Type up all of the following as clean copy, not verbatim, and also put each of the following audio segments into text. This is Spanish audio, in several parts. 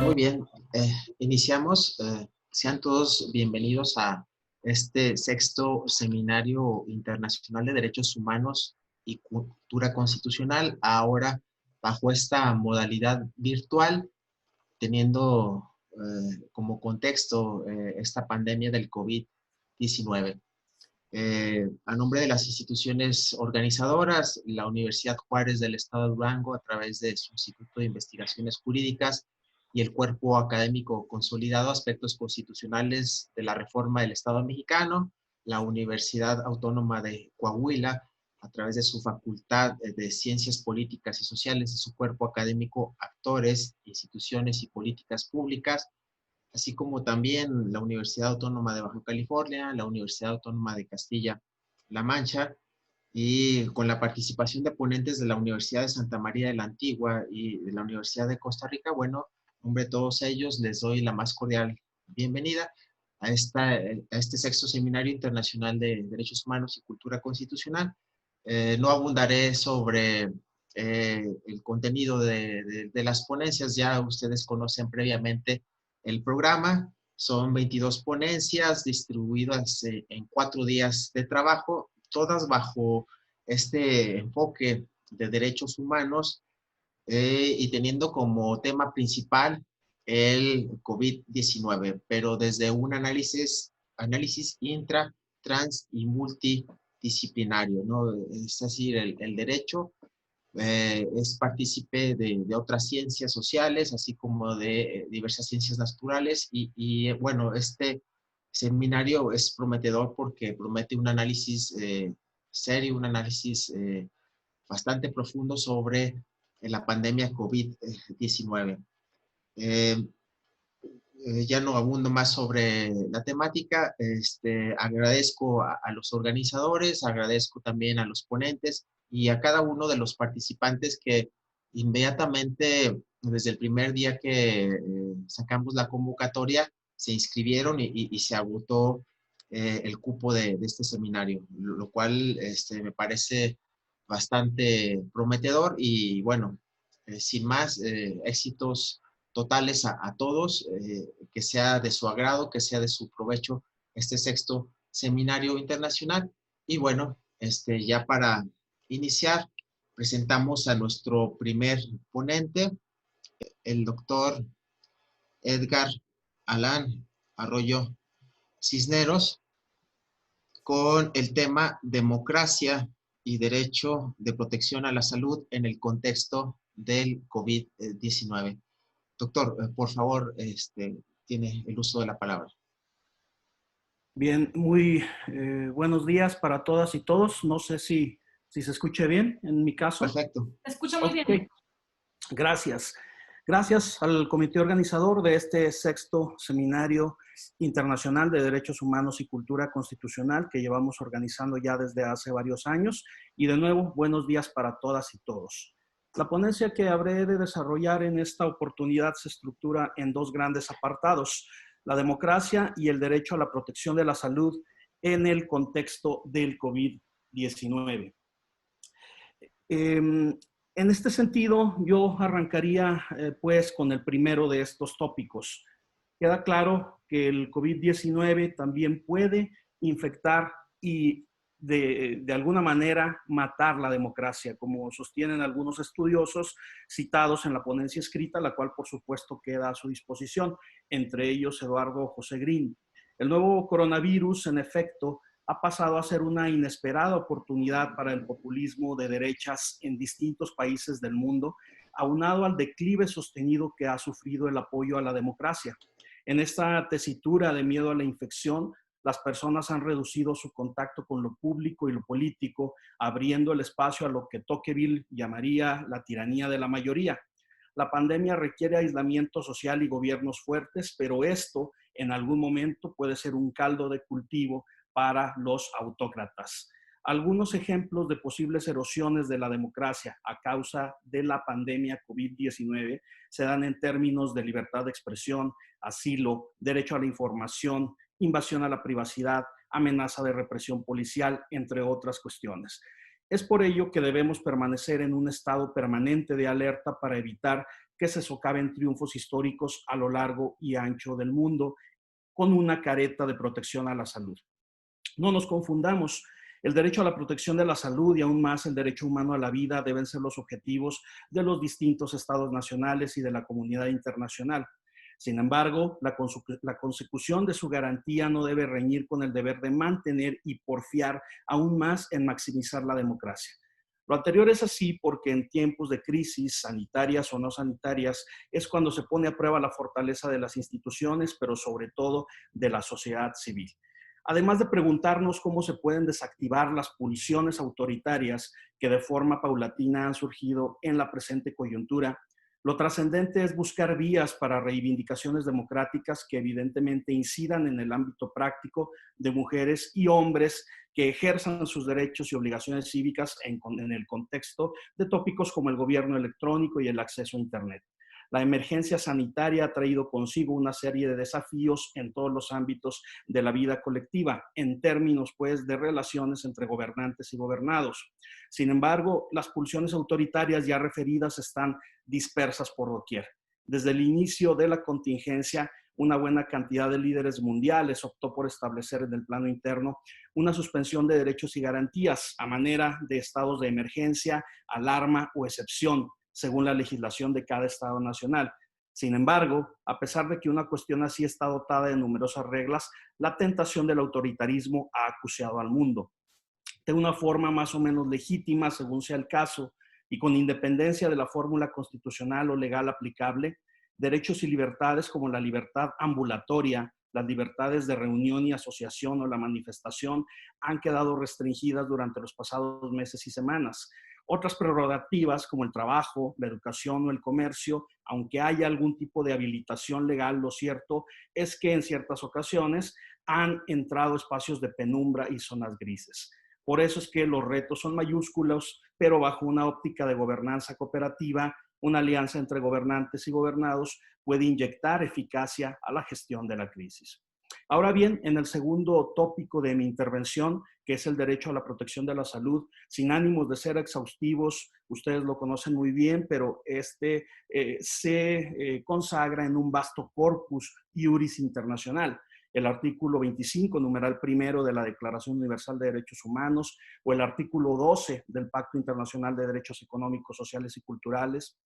Muy bien, iniciamos. Sean todos bienvenidos a este sexto Seminario Internacional de Derechos Humanos y Cultura Constitucional, ahora bajo esta modalidad virtual, teniendo como contexto esta pandemia del COVID-19. A nombre de las instituciones organizadoras, la Universidad Juárez del Estado de Durango, a través de su Instituto de Investigaciones Jurídicas y el Cuerpo Académico Consolidado Aspectos Constitucionales de la Reforma del Estado Mexicano, la Universidad Autónoma de Coahuila, a través de su Facultad de Ciencias Políticas y Sociales, de su Cuerpo Académico Actores, Instituciones y Políticas Públicas, así como también la Universidad Autónoma de Baja California, la Universidad Autónoma de Castilla-La Mancha, y con la participación de ponentes de la Universidad de Santa María de la Antigua y de la Universidad de Costa Rica. Bueno, en nombre de todos ellos, les doy la más cordial bienvenida a este sexto Seminario Internacional de Derechos Humanos y Cultura Constitucional. No abundaré sobre el contenido de las ponencias, ya ustedes conocen previamente el programa. Son 22 ponencias distribuidas en 4 días de trabajo, todas bajo este enfoque de derechos humanos y teniendo como tema principal el COVID-19, pero desde un análisis intra, trans y multidisciplinario, ¿no? Es decir, el derecho es partícipe de otras ciencias sociales, así como de diversas ciencias naturales bueno, este seminario es prometedor porque promete un análisis serio, un análisis bastante profundo sobre la pandemia COVID-19. Ya no abundo más sobre la temática. Agradezco a los organizadores, agradezco también a los ponentes y a cada uno de los participantes que inmediatamente, desde el primer día que sacamos la convocatoria, se inscribieron y se agotó el cupo de este seminario, lo cual me parece bastante prometedor y bueno, sin más, éxitos totales a todos, que sea de su agrado, que sea de su provecho este sexto seminario internacional. Y bueno, ya para iniciar, presentamos a nuestro primer ponente, el doctor Edgar Alán Arroyo Cisneros, con el tema Democracia y Derecho de Protección a la Salud en el contexto del COVID-19. Doctor, por favor, tiene el uso de la palabra. Bien, muy buenos días para todas y todos. No sé si se escuche bien en mi caso. Perfecto. Se escucha muy bien. Gracias. Gracias al comité organizador de este sexto Seminario Internacional de Derechos Humanos y Cultura Constitucional que llevamos organizando ya desde hace varios años. Y de nuevo, buenos días para todas y todos. La ponencia que habré de desarrollar en esta oportunidad se estructura en 2 grandes apartados: la democracia y el derecho a la protección de la salud en el contexto del COVID-19. En este sentido, yo arrancaría pues con el primero de estos tópicos. Queda claro que el COVID-19 también puede infectar y de alguna manera matar la democracia, como sostienen algunos estudiosos citados en la ponencia escrita, la cual por supuesto queda a su disposición, entre ellos Eduardo José Green. El nuevo coronavirus, en efecto, ha pasado a ser una inesperada oportunidad para el populismo de derechas en distintos países del mundo, aunado al declive sostenido que ha sufrido el apoyo a la democracia. En esta tesitura de miedo a la infección, las personas han reducido su contacto con lo público y lo político, abriendo el espacio a lo que Tocqueville llamaría la tiranía de la mayoría. La pandemia requiere aislamiento social y gobiernos fuertes, pero esto en algún momento puede ser un caldo de cultivo para los autócratas. Algunos ejemplos de posibles erosiones de la democracia a causa de la pandemia COVID-19 se dan en términos de libertad de expresión, asilo, derecho a la información, invasión a la privacidad, amenaza de represión policial, entre otras cuestiones. Es por ello que debemos permanecer en un estado permanente de alerta para evitar que se socaven triunfos históricos a lo largo y ancho del mundo con una careta de protección a la salud. No nos confundamos. El derecho a la protección de la salud y aún más el derecho humano a la vida deben ser los objetivos de los distintos estados nacionales y de la comunidad internacional. Sin embargo, la consecución de su garantía no debe reñir con el deber de mantener y porfiar aún más en maximizar la democracia. Lo anterior es así porque en tiempos de crisis, sanitarias o no sanitarias, es cuando se pone a prueba la fortaleza de las instituciones, pero sobre todo de la sociedad civil. Además de preguntarnos cómo se pueden desactivar las pulsiones autoritarias que de forma paulatina han surgido en la presente coyuntura, lo trascendente es buscar vías para reivindicaciones democráticas que evidentemente incidan en el ámbito práctico de mujeres y hombres que ejerzan sus derechos y obligaciones cívicas en el contexto de tópicos como el gobierno electrónico y el acceso a Internet. La emergencia sanitaria ha traído consigo una serie de desafíos en todos los ámbitos de la vida colectiva, en términos, pues, de relaciones entre gobernantes y gobernados. Sin embargo, las pulsiones autoritarias ya referidas están dispersas por doquier. Desde el inicio de la contingencia, una buena cantidad de líderes mundiales optó por establecer en el plano interno una suspensión de derechos y garantías a manera de estados de emergencia, alarma o excepción, según la legislación de cada estado nacional. Sin embargo, a pesar de que una cuestión así está dotada de numerosas reglas, la tentación del autoritarismo ha acuciado al mundo. De una forma más o menos legítima, según sea el caso, y con independencia de la fórmula constitucional o legal aplicable, derechos y libertades como la libertad ambulatoria, las libertades de reunión y asociación o la manifestación han quedado restringidas durante los pasados meses y semanas. Otras prerrogativas como el trabajo, la educación o el comercio, aunque haya algún tipo de habilitación legal, lo cierto es que en ciertas ocasiones han entrado espacios de penumbra y zonas grises. Por eso es que los retos son mayúsculos, pero bajo una óptica de gobernanza cooperativa, una alianza entre gobernantes y gobernados puede inyectar eficacia a la gestión de la crisis. Ahora bien, en el segundo tópico de mi intervención, que es el derecho a la protección de la salud, sin ánimos de ser exhaustivos, ustedes lo conocen muy bien, pero se consagra en un vasto corpus iuris internacional. El artículo 25, numeral primero de la Declaración Universal de Derechos Humanos, o el artículo 12 del Pacto Internacional de Derechos Económicos, Sociales y Culturales,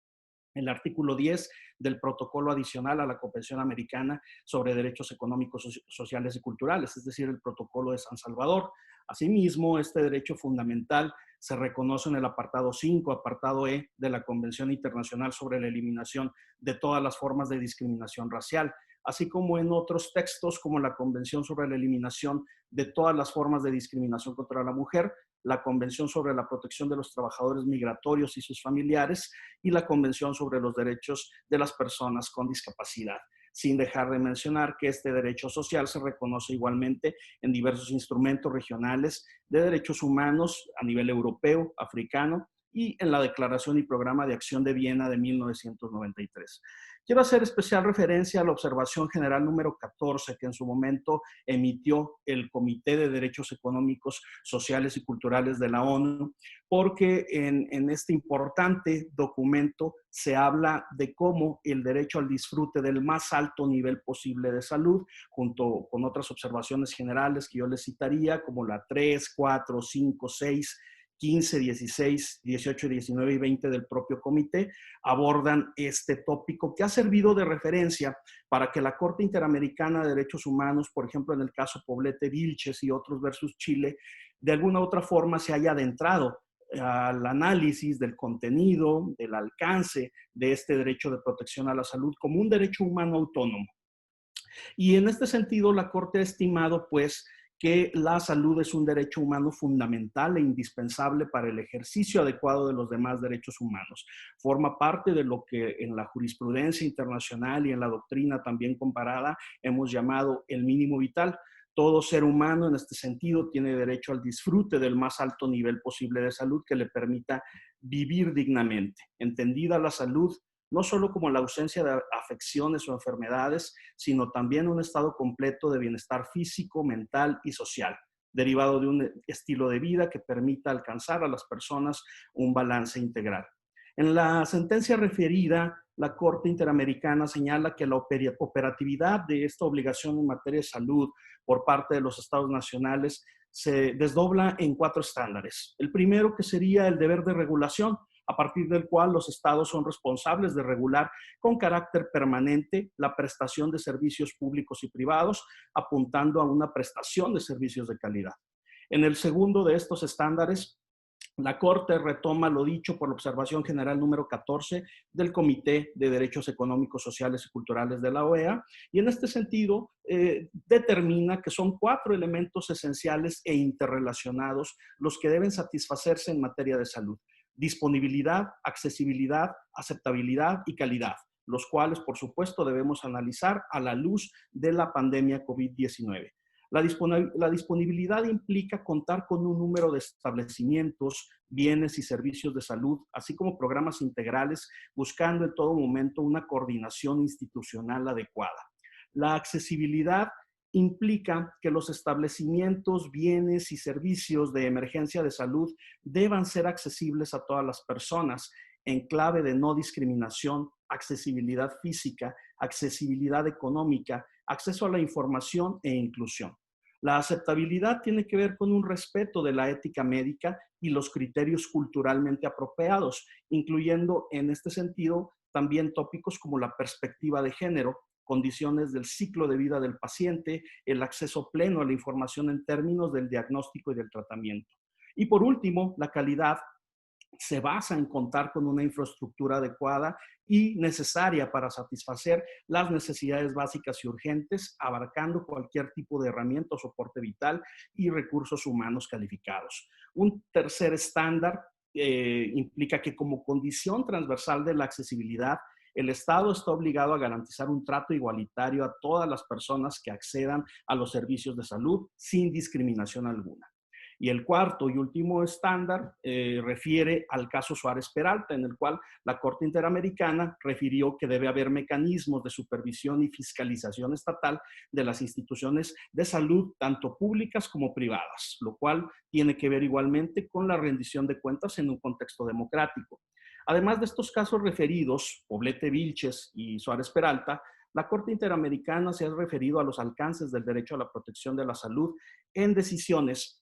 el artículo 10 del protocolo adicional a la Convención Americana sobre Derechos Económicos, Sociales y Culturales, es decir, el protocolo de San Salvador. Asimismo, este derecho fundamental se reconoce en el apartado 5, apartado E de la Convención Internacional sobre la Eliminación de todas las formas de discriminación racial, así como en otros textos como la Convención sobre la Eliminación de todas las formas de discriminación contra la mujer, la Convención sobre la Protección de los Trabajadores Migratorios y sus familiares y la Convención sobre los Derechos de las Personas con Discapacidad, sin dejar de mencionar que este derecho social se reconoce igualmente en diversos instrumentos regionales de derechos humanos a nivel europeo, africano y en la Declaración y Programa de Acción de Viena de 1993. Quiero hacer especial referencia a la observación general número 14 que en su momento emitió el Comité de Derechos Económicos, Sociales y Culturales de la ONU, porque en este importante documento se habla de cómo el derecho al disfrute del más alto nivel posible de salud, junto con otras observaciones generales que yo les citaría, como la 3, 4, 5, 6, 15, 16, 18, 19 y 20 del propio comité, abordan este tópico que ha servido de referencia para que la Corte Interamericana de Derechos Humanos, por ejemplo, en el caso Poblete Vilches y otros versus Chile, de alguna u otra forma se haya adentrado al análisis del contenido, del alcance de este derecho de protección a la salud como un derecho humano autónomo. Y en este sentido, la Corte ha estimado, pues, que la salud es un derecho humano fundamental e indispensable para el ejercicio adecuado de los demás derechos humanos. Forma parte de lo que en la jurisprudencia internacional y en la doctrina también comparada hemos llamado el mínimo vital. Todo ser humano en este sentido tiene derecho al disfrute del más alto nivel posible de salud que le permita vivir dignamente. Entendida la salud no solo como la ausencia de afecciones o enfermedades, sino también un estado completo de bienestar físico, mental y social, derivado de un estilo de vida que permita alcanzar a las personas un balance integral. En la sentencia referida, la Corte Interamericana señala que la operatividad de esta obligación en materia de salud por parte de los estados nacionales se desdobla en 4 estándares. El primero, que sería el deber de regulación, a partir del cual los estados son responsables de regular con carácter permanente la prestación de servicios públicos y privados, apuntando a una prestación de servicios de calidad. En el segundo de estos estándares, la Corte retoma lo dicho por la Observación General número 14 del Comité de Derechos Económicos, Sociales y Culturales de la OEA, y en este sentido determina que son 4 elementos esenciales e interrelacionados los que deben satisfacerse en materia de salud: disponibilidad, accesibilidad, aceptabilidad y calidad, los cuales, por supuesto, debemos analizar a la luz de la pandemia COVID-19. La disponibilidad implica contar con un número de establecimientos, bienes y servicios de salud, así como programas integrales, buscando en todo momento una coordinación institucional adecuada. La accesibilidad implica que los establecimientos, bienes y servicios de emergencia de salud deban ser accesibles a todas las personas en clave de no discriminación, accesibilidad física, accesibilidad económica, acceso a la información e inclusión. La aceptabilidad tiene que ver con un respeto de la ética médica y los criterios culturalmente apropiados, incluyendo en este sentido también tópicos como la perspectiva de género, condiciones del ciclo de vida del paciente, el acceso pleno a la información en términos del diagnóstico y del tratamiento. Y por último, la calidad se basa en contar con una infraestructura adecuada y necesaria para satisfacer las necesidades básicas y urgentes, abarcando cualquier tipo de herramienta o soporte vital y recursos humanos calificados. Un tercer estándar implica que como condición transversal de la accesibilidad, el Estado está obligado a garantizar un trato igualitario a todas las personas que accedan a los servicios de salud sin discriminación alguna. Y el cuarto y último estándar refiere al caso Suárez Peralta, en el cual la Corte Interamericana refirió que debe haber mecanismos de supervisión y fiscalización estatal de las instituciones de salud, tanto públicas como privadas, lo cual tiene que ver igualmente con la rendición de cuentas en un contexto democrático. Además de estos casos referidos, Poblete Vilches y Suárez Peralta, la Corte Interamericana se ha referido a los alcances del derecho a la protección de la salud en decisiones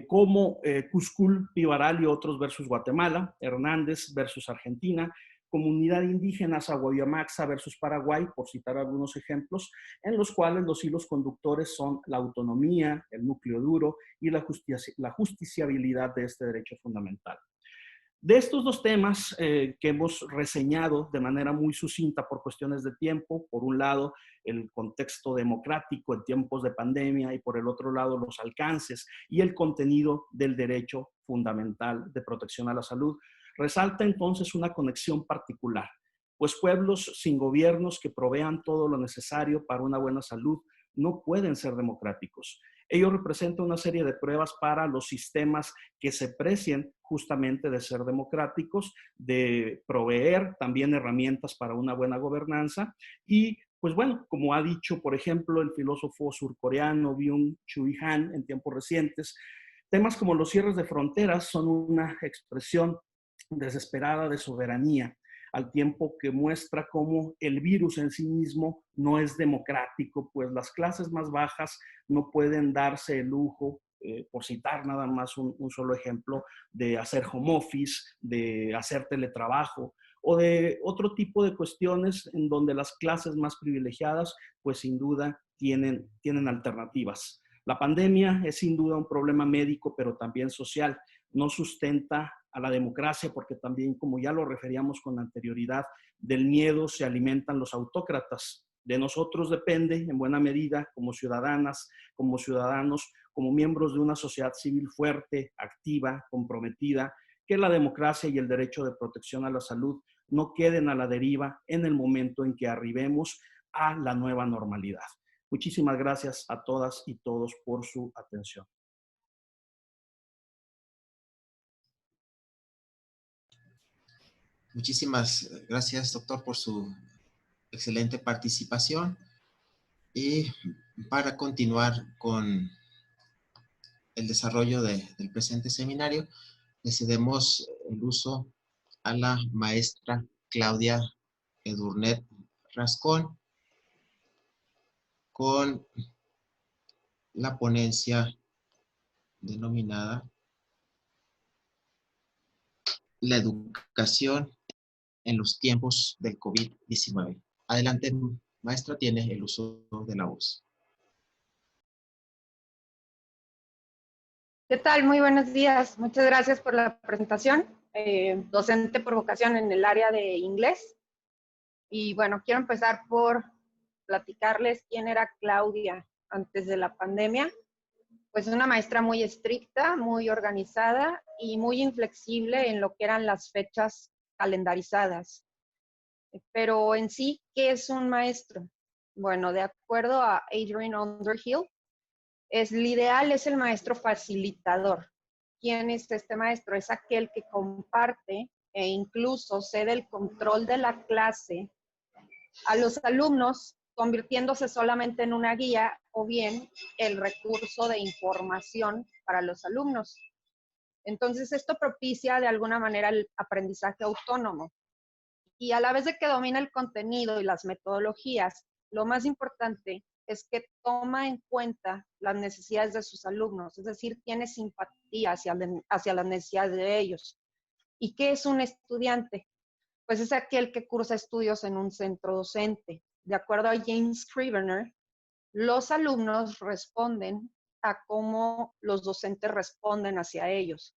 como Cuscul, Pivaral y otros versus Guatemala, Hernández versus Argentina, Comunidad Indígena Sahuayamaxa versus Paraguay, por citar algunos ejemplos, en los cuales los hilos conductores son la autonomía, el núcleo duro y la justiciabilidad de este derecho fundamental. De estos 2 temas que hemos reseñado de manera muy sucinta por cuestiones de tiempo, por un lado el contexto democrático en tiempos de pandemia y por el otro lado los alcances y el contenido del derecho fundamental de protección a la salud, resalta entonces una conexión particular, pues pueblos sin gobiernos que provean todo lo necesario para una buena salud no pueden ser democráticos. Ello representa una serie de pruebas para los sistemas que se precien justamente de ser democráticos, de proveer también herramientas para una buena gobernanza y, pues bueno, como ha dicho, por ejemplo, el filósofo surcoreano Byung-Chul Han en tiempos recientes, temas como los cierres de fronteras son una expresión desesperada de soberanía, al tiempo que muestra cómo el virus en sí mismo no es democrático, pues las clases más bajas no pueden darse el lujo, por citar nada más un solo ejemplo, de hacer home office, de hacer teletrabajo o de otro tipo de cuestiones en donde las clases más privilegiadas, pues sin duda tienen alternativas. La pandemia es sin duda un problema médico, pero también social. No sustenta a la democracia porque también, como ya lo referíamos con anterioridad, del miedo se alimentan los autócratas. De nosotros depende, en buena medida, como ciudadanas, como ciudadanos, como miembros de una sociedad civil fuerte, activa, comprometida, que la democracia y el derecho de protección a la salud no queden a la deriva en el momento en que arribemos a la nueva normalidad. Muchísimas gracias a todas y todos por su atención. Muchísimas gracias, doctor, por su excelente participación. Y para continuar con el desarrollo del presente seminario, le cedemos el uso a la maestra Claudia Edurnet Rascón con la ponencia denominada La educación en los tiempos del COVID-19. Adelante, maestra, tiene el uso de la voz. ¿Qué tal? Muy buenos días. Muchas gracias por la presentación. Docente por vocación en el área de inglés. Y bueno, quiero empezar por platicarles quién era Claudia antes de la pandemia. Pues una maestra muy estricta, muy organizada y muy inflexible en lo que eran las fechas calendarizadas. Pero en sí, ¿qué es un maestro? Bueno, de acuerdo a Adrian Underhill, el ideal es el maestro facilitador. ¿Quién es este maestro? Es aquel que comparte e incluso cede el control de la clase a los alumnos, convirtiéndose solamente en una guía o bien el recurso de información para los alumnos. Entonces, esto propicia de alguna manera el aprendizaje autónomo. Y a la vez de que domina el contenido y las metodologías, lo más importante es que toma en cuenta las necesidades de sus alumnos, es decir, tiene simpatía hacia las necesidades de ellos. ¿Y qué es un estudiante? Pues es aquel que cursa estudios en un centro docente. De acuerdo a James Scrivener, los alumnos responden a cómo los docentes responden hacia ellos.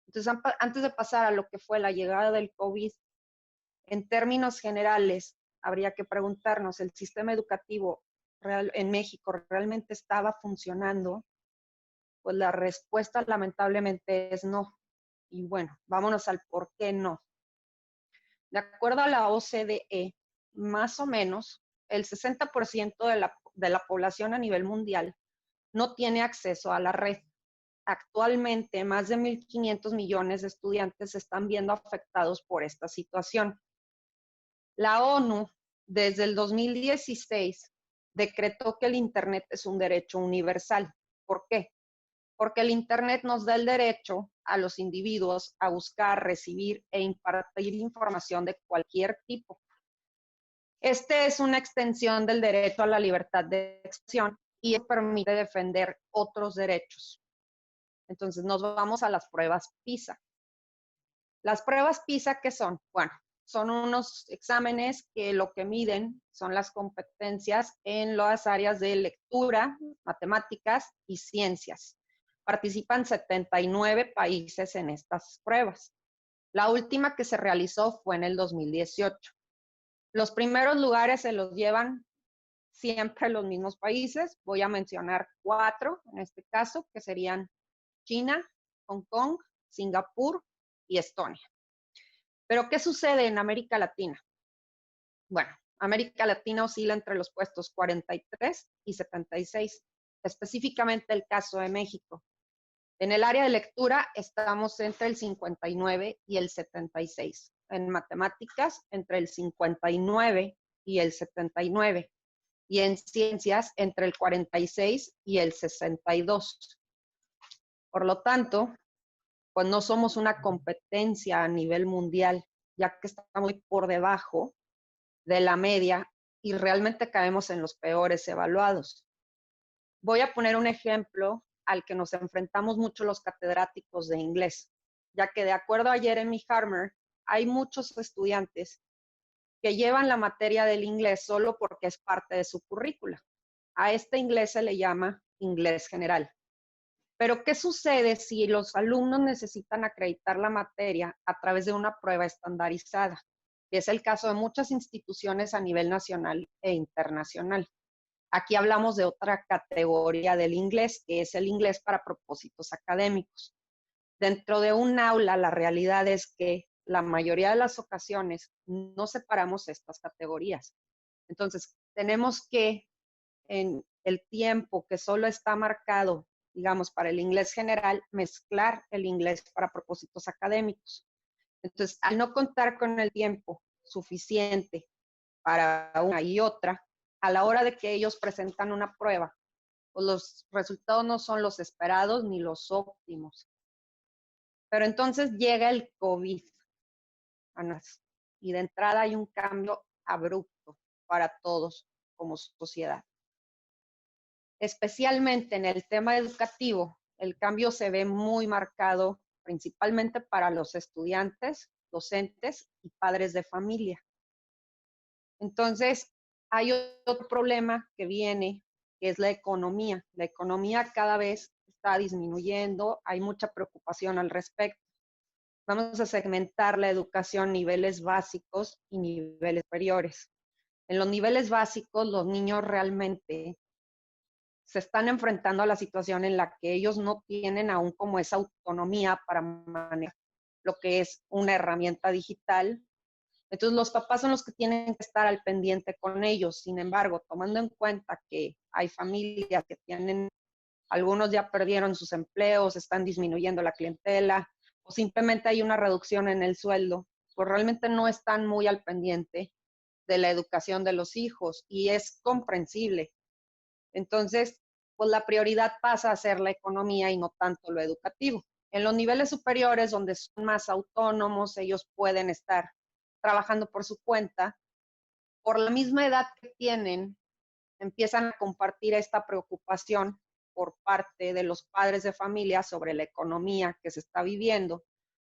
Entonces, antes de pasar a lo que fue la llegada del COVID, en términos generales, habría que preguntarnos, ¿el sistema educativo en México realmente estaba funcionando? Pues la respuesta lamentablemente es no. Y bueno, vámonos al por qué no. De acuerdo a la OCDE, más o menos el 60% de la población a nivel mundial no tiene acceso a la red. Actualmente, más de 1.500 millones de estudiantes se están viendo afectados por esta situación. La ONU, desde el 2016, decretó que el Internet es un derecho universal. ¿Por qué? Porque el Internet nos da el derecho a los individuos a buscar, recibir e impartir información de cualquier tipo. Este es una extensión del derecho a la libertad de expresión y permite defender otros derechos. Entonces nos vamos a las pruebas PISA. Las pruebas PISA, ¿qué son? Bueno, son unos exámenes que lo que miden son las competencias en las áreas de lectura, matemáticas y ciencias. Participan 79 países en estas pruebas. La última que se realizó fue en el 2018. Los primeros lugares se los llevan siempre los mismos países. Voy a mencionar 4 en este caso, que serían China, Hong Kong, Singapur y Estonia. Pero, ¿qué sucede en América Latina? Bueno, América Latina oscila entre los puestos 43 y 76, específicamente el caso de México. En el área de lectura estamos entre el 59 y el 76. En matemáticas, entre el 59 y el 79. Y en ciencias, entre el 46 y el 62. Por lo tanto, pues no somos una competencia a nivel mundial, ya que está muy por debajo de la media y realmente caemos en los peores evaluados. Voy a poner un ejemplo al que nos enfrentamos mucho los catedráticos de inglés, ya que de acuerdo a Jeremy Harmer, hay muchos estudiantes que llevan la materia del inglés solo porque es parte de su currícula. A este inglés se le llama inglés general. Pero, ¿qué sucede si los alumnos necesitan acreditar la materia a través de una prueba estandarizada? Que es el caso de muchas instituciones a nivel nacional e internacional. Aquí hablamos de otra categoría del inglés, que es el inglés para propósitos académicos. Dentro de un aula, la realidad es que la mayoría de las ocasiones no separamos estas categorías. Entonces, tenemos que, en el tiempo que solo está marcado, digamos, para el inglés general, mezclar el inglés para propósitos académicos. Entonces, al no contar con el tiempo suficiente para una y otra, a la hora de que ellos presentan una prueba, pues los resultados no son los esperados ni los óptimos. Pero entonces llega el COVID, y de entrada hay un cambio abrupto para todos como sociedad. Especialmente en el tema educativo, el cambio se ve muy marcado principalmente para los estudiantes, docentes y padres de familia. Entonces, hay otro problema que viene, que es la economía. La economía cada vez está disminuyendo, hay mucha preocupación al respecto. Vamos a segmentar la educación en niveles básicos y niveles superiores. En los niveles básicos, los niños realmente se están enfrentando a la situación en la que ellos no tienen aún como esa autonomía para manejar lo que es una herramienta digital. Entonces, los papás son los que tienen que estar al pendiente con ellos. Sin embargo, tomando en cuenta que hay familias que tienen, algunos ya perdieron sus empleos, están disminuyendo la clientela, o simplemente hay una reducción en el sueldo, pues realmente no están muy al pendiente de la educación de los hijos y es comprensible. Entonces, pues la prioridad pasa a ser la economía y no tanto lo educativo. En los niveles superiores, donde son más autónomos, ellos pueden estar trabajando por su cuenta. Por la misma edad que tienen, empiezan a compartir esta preocupación por parte de los padres de familia sobre la economía que se está viviendo.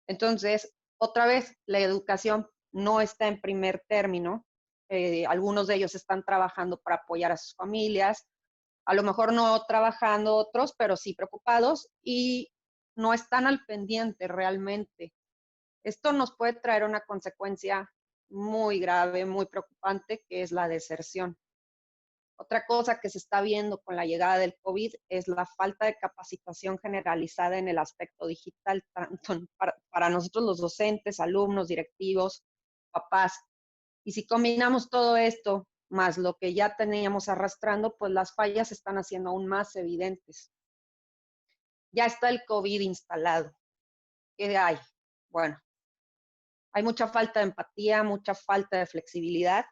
Entonces, otra vez, la educación no está en primer término. Algunos de ellos están trabajando para apoyar a sus familias, a lo mejor no trabajando otros, pero sí preocupados y no están al pendiente realmente. Esto nos puede traer una consecuencia muy grave, muy preocupante, que es la deserción. Otra cosa que se está viendo con la llegada del COVID es la falta de capacitación generalizada en el aspecto digital, tanto para nosotros los docentes, alumnos, directivos, papás. Y si combinamos todo esto más lo que ya teníamos arrastrando, pues las fallas se están haciendo aún más evidentes. Ya está el COVID instalado. ¿Qué hay? Bueno, hay mucha falta de empatía, mucha falta de flexibilidad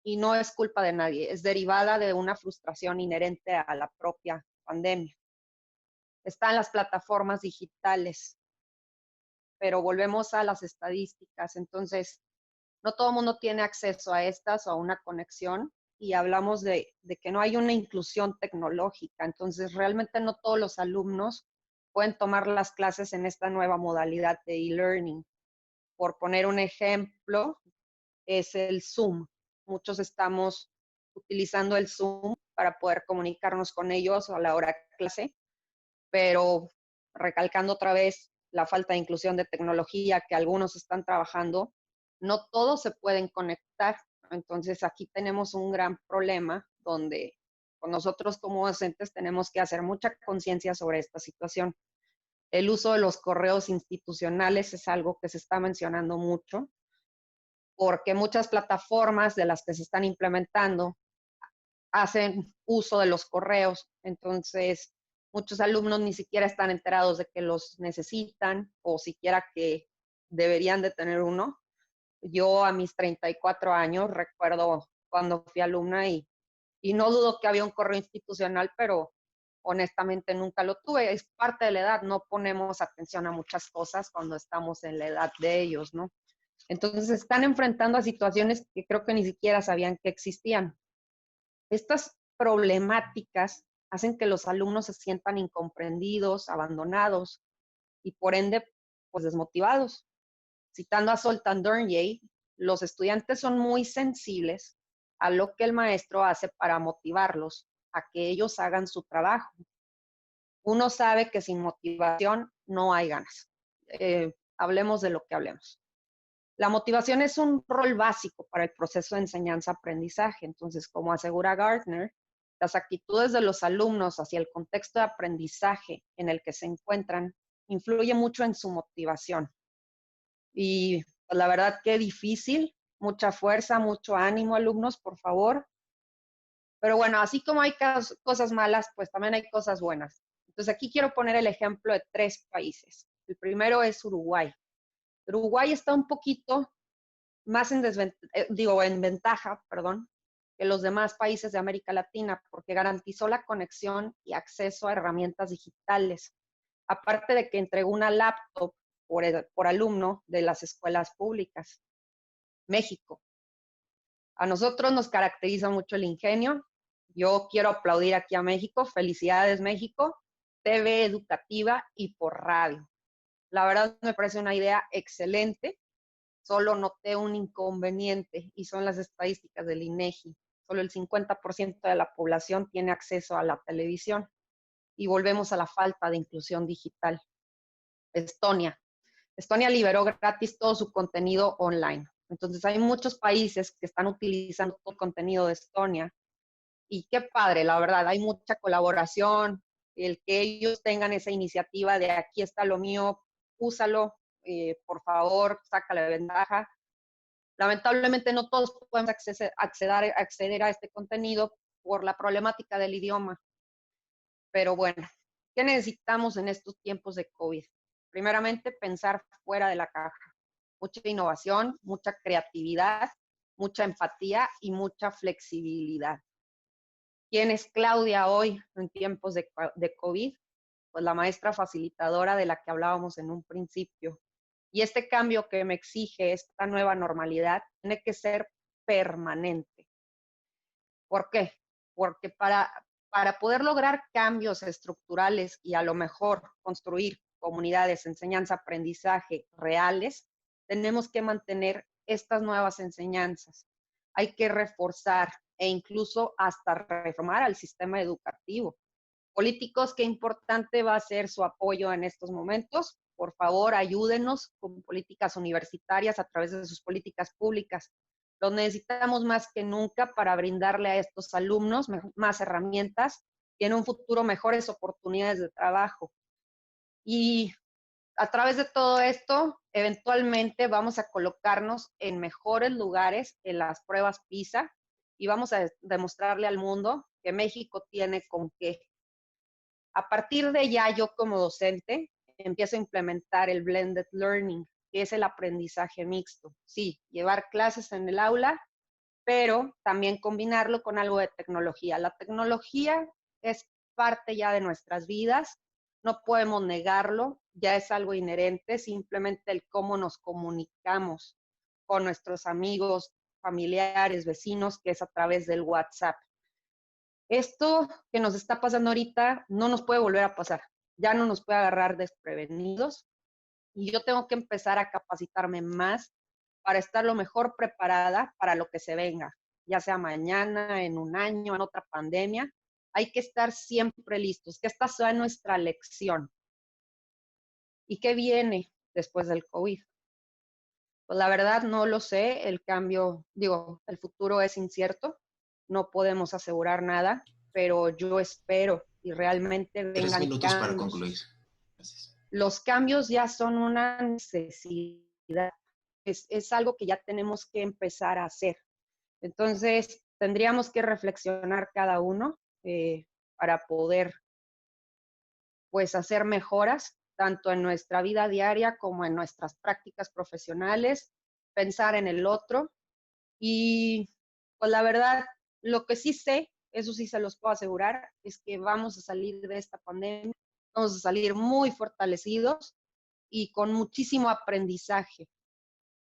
y no es culpa de nadie, es derivada de una frustración inherente a la propia pandemia. Están las plataformas digitales, pero volvemos a las estadísticas. Entonces, no todo el mundo tiene acceso a estas o a una conexión y hablamos de que no hay una inclusión tecnológica. Entonces, realmente no todos los alumnos pueden tomar las clases en esta nueva modalidad de e-learning. Por poner un ejemplo, es el Zoom. Muchos estamos utilizando el Zoom para poder comunicarnos con ellos a la hora de clase, pero recalcando otra vez la falta de inclusión de tecnología que algunos están trabajando, no todos se pueden conectar. Entonces aquí tenemos un gran problema donde nosotros como docentes tenemos que hacer mucha conciencia sobre esta situación. El uso de los correos institucionales es algo que se está mencionando mucho, porque muchas plataformas de las que se están implementando hacen uso de los correos. Entonces, muchos alumnos ni siquiera están enterados de que los necesitan o siquiera que deberían de tener uno. Yo a mis 34 años recuerdo cuando fui alumna y no dudo que había un correo institucional, pero honestamente nunca lo tuve. Es parte de la edad, no ponemos atención a muchas cosas cuando estamos en la edad de ellos, ¿no? Entonces se están enfrentando a situaciones que creo que ni siquiera sabían que existían. Estas problemáticas hacen que los alumnos se sientan incomprendidos, abandonados y por ende, pues desmotivados. Citando a Zoltán Dörnyei, los estudiantes son muy sensibles a lo que el maestro hace para motivarlos a que ellos hagan su trabajo. Uno sabe que sin motivación no hay ganas. Hablemos de lo que hablemos. La motivación es un rol básico para el proceso de enseñanza-aprendizaje. Entonces, como asegura Gartner, las actitudes de los alumnos hacia el contexto de aprendizaje en el que se encuentran influye mucho en su motivación. Y pues, la verdad que difícil, mucha fuerza, mucho ánimo, alumnos, por favor. Pero bueno, así como hay cosas malas, pues también hay cosas buenas. Entonces aquí quiero poner el ejemplo de 3 países. El primero es Uruguay. Uruguay está un poquito más en ventaja, que los demás países de América Latina, porque garantizó la conexión y acceso a herramientas digitales, aparte de que entregó una laptop por alumno de las escuelas públicas. México. A nosotros nos caracteriza mucho el ingenio. Yo quiero aplaudir aquí a México. Felicidades, México. TV educativa y por radio. La verdad me parece una idea excelente. Solo noté un inconveniente y son las estadísticas del INEGI. Solo el 50% de la población tiene acceso a la televisión y volvemos a la falta de inclusión digital. Estonia. Estonia liberó gratis todo su contenido online. Entonces hay muchos países que están utilizando todo el contenido de Estonia y qué padre, la verdad, hay mucha colaboración, el que ellos tengan esa iniciativa de aquí está lo mío, úsalo, por favor, sácale ventaja. Lamentablemente no todos podemos acceder a este contenido por la problemática del idioma. Pero bueno, ¿qué necesitamos en estos tiempos de COVID? Primeramente, pensar fuera de la caja. Mucha innovación, mucha creatividad, mucha empatía y mucha flexibilidad. ¿Quién es Claudia hoy en tiempos de COVID? Pues la maestra facilitadora de la que hablábamos en un principio. Y este cambio que me exige esta nueva normalidad tiene que ser permanente. ¿Por qué? Porque para poder lograr cambios estructurales y a lo mejor construir comunidades, enseñanza, aprendizaje reales, tenemos que mantener estas nuevas enseñanzas. Hay que reforzar e incluso hasta reformar al sistema educativo. Políticos, qué importante va a ser su apoyo en estos momentos. Por favor, ayúdenos con políticas universitarias a través de sus políticas públicas. Lo necesitamos más que nunca para brindarle a estos alumnos más herramientas y en un futuro mejores oportunidades de trabajo. Y a través de todo esto, eventualmente vamos a colocarnos en mejores lugares en las pruebas PISA y vamos a demostrarle al mundo que México tiene con qué. A partir de ya, yo como docente empiezo a implementar el blended learning, que es el aprendizaje mixto. Sí, llevar clases en el aula, pero también combinarlo con algo de tecnología. La tecnología es parte ya de nuestras vidas, no podemos negarlo, ya es algo inherente, simplemente el cómo nos comunicamos con nuestros amigos, familiares, vecinos, que es a través del WhatsApp. Esto que nos está pasando ahorita no nos puede volver a pasar, ya no nos puede agarrar desprevenidos y yo tengo que empezar a capacitarme más para estar lo mejor preparada para lo que se venga, ya sea mañana, en un año, en otra pandemia. Hay que estar siempre listos, que esta sea nuestra lección. ¿Y qué viene después del COVID? Pues la verdad no lo sé, el cambio, el futuro es incierto, no podemos asegurar nada, pero yo espero y realmente vengan 3 minutos cambios. Para concluir. Gracias. Los cambios ya son una necesidad, es algo que ya tenemos que empezar a hacer. Entonces, tendríamos que reflexionar cada uno para poder, pues, hacer mejoras, tanto en nuestra vida diaria como en nuestras prácticas profesionales, pensar en el otro. Y, pues, la verdad, lo que sí sé, eso sí se los puedo asegurar, es que vamos a salir de esta pandemia, vamos a salir muy fortalecidos y con muchísimo aprendizaje.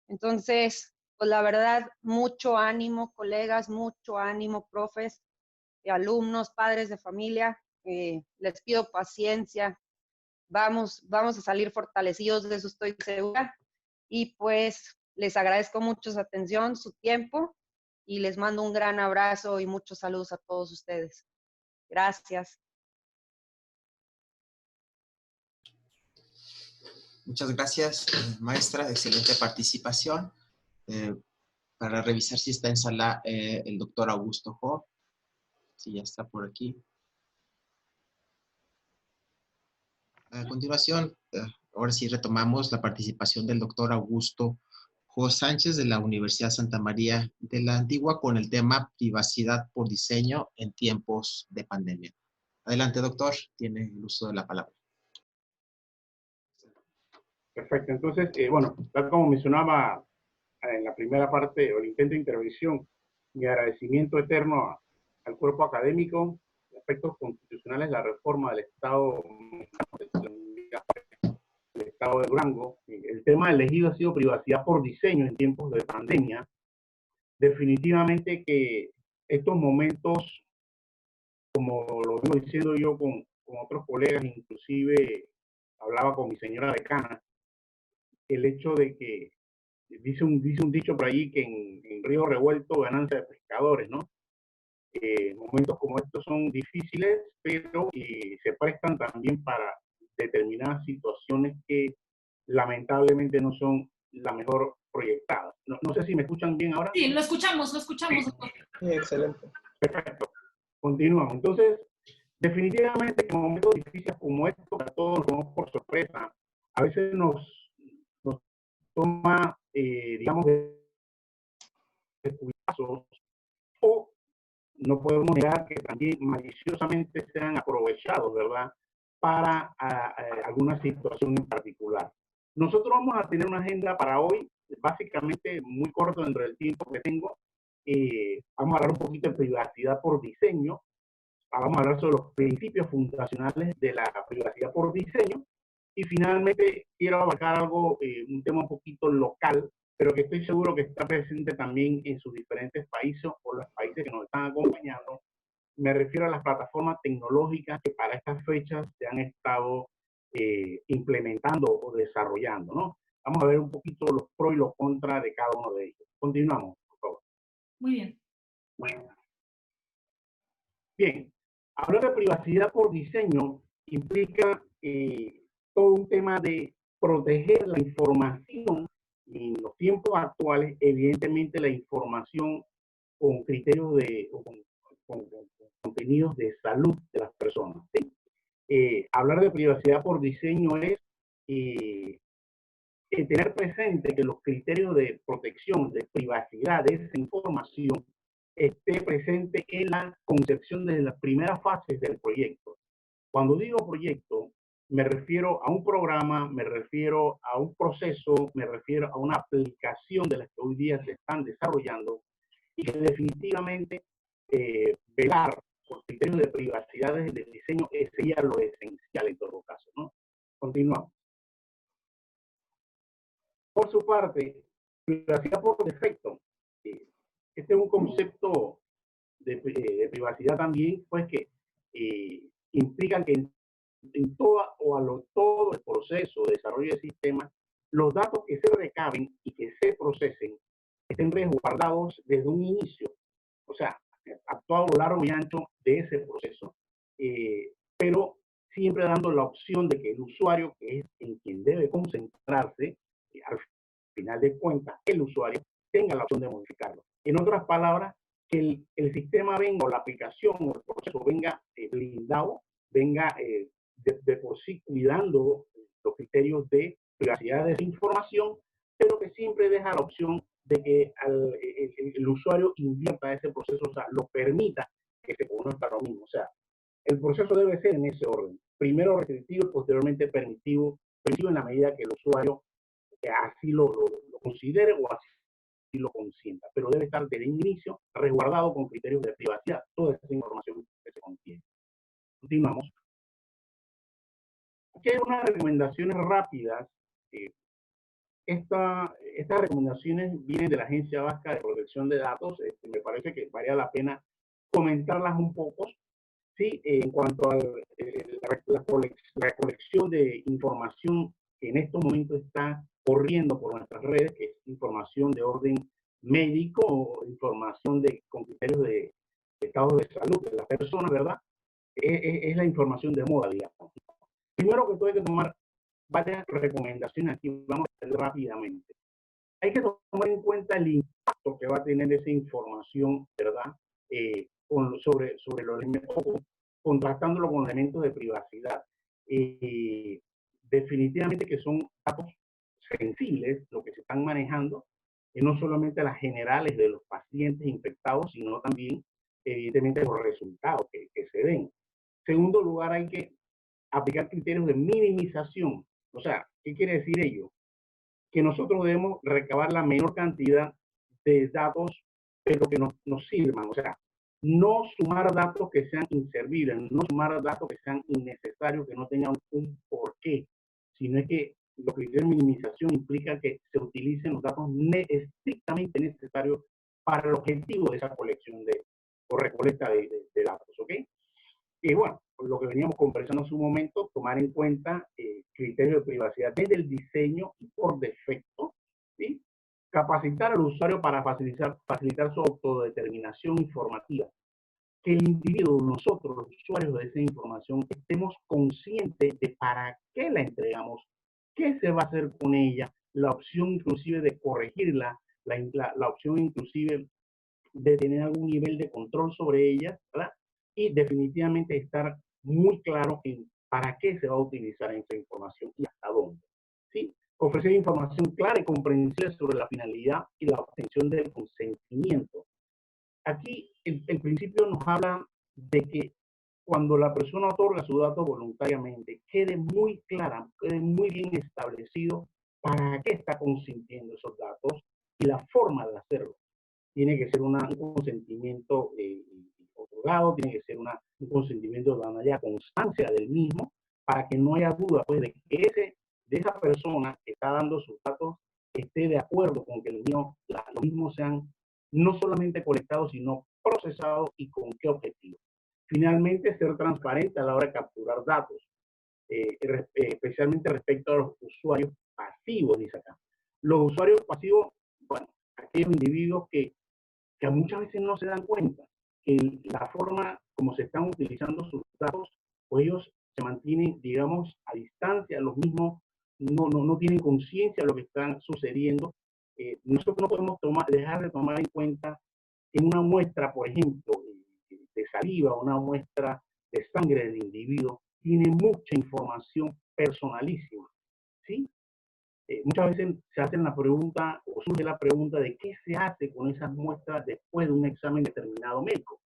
Entonces, pues la verdad, mucho ánimo, colegas, mucho ánimo, profes, alumnos, padres de familia. Les pido paciencia. Vamos a salir fortalecidos, de eso estoy segura. Y pues les agradezco mucho su atención, su tiempo, y les mando un gran abrazo y muchos saludos a todos ustedes. Gracias. Muchas gracias, maestra. Excelente participación. Para revisar si está en sala el doctor Augusto Jo. Si ya está por aquí. A continuación, ahora sí retomamos la participación del doctor Augusto Jo Sánchez de la Universidad Santa María de la Antigua con el tema privacidad por diseño en tiempos de pandemia. Adelante, doctor. Tiene el uso de la palabra. Perfecto. Entonces, bueno, tal como mencionaba en la primera parte o el intento de intervención, mi agradecimiento eterno al cuerpo académico, aspectos constitucionales, la reforma del Estado de Durango. El tema elegido ha sido privacidad por diseño en tiempos de pandemia. Definitivamente que estos momentos, como lo vengo diciendo yo con otros colegas, inclusive hablaba con mi señora decana, el hecho de que dice un dicho por allí que en río revuelto ganancia de pescadores, ¿no? Momentos como estos son difíciles, pero se prestan también para determinadas situaciones que lamentablemente no son la mejor proyectadas. No sé si me escuchan bien ahora. Sí, lo escuchamos, doctor. Sí, excelente. Perfecto. Continuamos. Entonces, definitivamente en momentos difíciles como estos, a todos nos tomamos por sorpresa. A veces nos toma, digamos, de cuidados, o no podemos negar que también maliciosamente sean aprovechados, ¿verdad? Para alguna situación en particular. Nosotros vamos a tener una agenda para hoy, básicamente muy corto dentro del tiempo que tengo. Vamos a hablar un poquito de privacidad por diseño. Vamos a hablar sobre los principios fundacionales de la privacidad por diseño. Y finalmente quiero abarcar algo, un tema un poquito local, pero que estoy seguro que está presente también en sus diferentes países o los países que nos están acompañando. Me refiero a las plataformas tecnológicas que para estas fechas se han estado implementando o desarrollando, ¿no? Vamos a ver un poquito los pros y los contras de cada uno de ellos. Continuamos, por favor. Muy bien. Bien, hablar de privacidad por diseño implica todo un tema de proteger la información. En los tiempos actuales, evidentemente la información con criterios de, o con contenidos de salud de las personas, ¿sí? Hablar de privacidad por diseño es tener presente que los criterios de protección, de privacidad de esa información esté presente en la concepción desde las primeras fases del proyecto. Cuando digo proyecto, me refiero a un programa, me refiero a un proceso, me refiero a una aplicación de las que hoy día se están desarrollando y que definitivamente velar por criterios de privacidad desde el diseño sería lo esencial en todo caso, ¿no? Continuamos. Por su parte, privacidad por defecto. Este es un concepto de privacidad también, pues que implica que en todo el proceso de desarrollo de sistemas, los datos que se recaben y que se procesen estén resguardados desde un inicio. O sea, actuado a lo largo y ancho de ese proceso. Pero siempre dando la opción de que el usuario, que es en quien debe concentrarse, al final de cuentas, el usuario tenga la opción de modificarlo. En otras palabras, que el sistema venga, o la aplicación, o el proceso venga blindado, venga de por sí cuidando los criterios de privacidad de esa información, pero que siempre deja la opción de que el usuario invierta ese proceso, o sea, lo permita que se conozca lo mismo. O sea, el proceso debe ser en ese orden. Primero restrictivo y posteriormente permitivo en la medida que el usuario así lo considere o así lo consienta. Pero debe estar desde el inicio resguardado con criterios de privacidad toda esa información que se contiene. Continuamos. Aquí hay unas recomendaciones rápidas. Estas recomendaciones vienen de la Agencia Vasca de Protección de Datos. Me parece que valía la pena comentarlas un poco. Sí, en cuanto a la colección de información que en estos momentos está corriendo por nuestras redes, que es información de orden médico o información con criterios de estado de salud de las personas, ¿verdad? Es la información de moda, digamos. Primero que todo hay que tomar varias recomendaciones aquí, vamos a hacer rápidamente. Hay que tomar en cuenta el impacto que va a tener esa información, ¿verdad? Sobre los elementos, contrastándolo con elementos de privacidad. Definitivamente que son datos sensibles lo que se están manejando, no solamente las generales de los pacientes infectados, sino también, evidentemente, los resultados que se den. En segundo lugar, hay que aplicar criterios de minimización. O sea, ¿Qué quiere decir ello? Que nosotros debemos recabar la menor cantidad de datos, pero que nos sirvan. O sea, no sumar datos que sean inservibles, no sumar datos que sean innecesarios, que no tengan un porqué, sino es que los criterios de minimización implica que se utilicen los datos estrictamente necesarios para el objetivo de esa colección o recolecta de datos, ¿ok? Y bueno, lo que veníamos conversando en su momento, tomar en cuenta criterios de privacidad desde el diseño y por defecto, ¿sí? Capacitar al usuario para facilitar su autodeterminación informativa. Que el individuo, nosotros, los usuarios de esa información, estemos conscientes de para qué la entregamos, qué se va a hacer con ella, la opción inclusive de corregirla, la opción inclusive de tener algún nivel de control sobre ella, ¿verdad? Y definitivamente estar muy claro en para qué se va a utilizar esa información y hasta dónde, ¿sí? Ofrecer información clara y comprensible sobre la finalidad y la obtención del consentimiento. Aquí el principio nos habla de que cuando la persona otorga su dato voluntariamente, quede muy clara, quede muy bien establecido para qué está consintiendo esos datos y la forma de hacerlo. Tiene que ser un consentimiento otorgado, tiene que ser un consentimiento de manera constancia del mismo, para que no haya duda pues, de que esa persona que está dando sus datos esté de acuerdo con que los mismos sean no solamente colectados, sino procesados y con qué objetivo. Finalmente, ser transparente a la hora de capturar datos, especialmente respecto a los usuarios pasivos, dice acá. Los usuarios pasivos, bueno, aquellos individuos que muchas veces no se dan cuenta que la forma como se están utilizando sus datos, pues ellos se mantienen, digamos, a distancia, los mismos no tienen conciencia de lo que está sucediendo. Nosotros no podemos dejar de tomar en cuenta en una muestra, por ejemplo, de saliva, una muestra de sangre del individuo, tiene mucha información personalísima, ¿sí? Muchas veces se hacen la pregunta o surge la pregunta de qué se hace con esas muestras después de un examen determinado médico.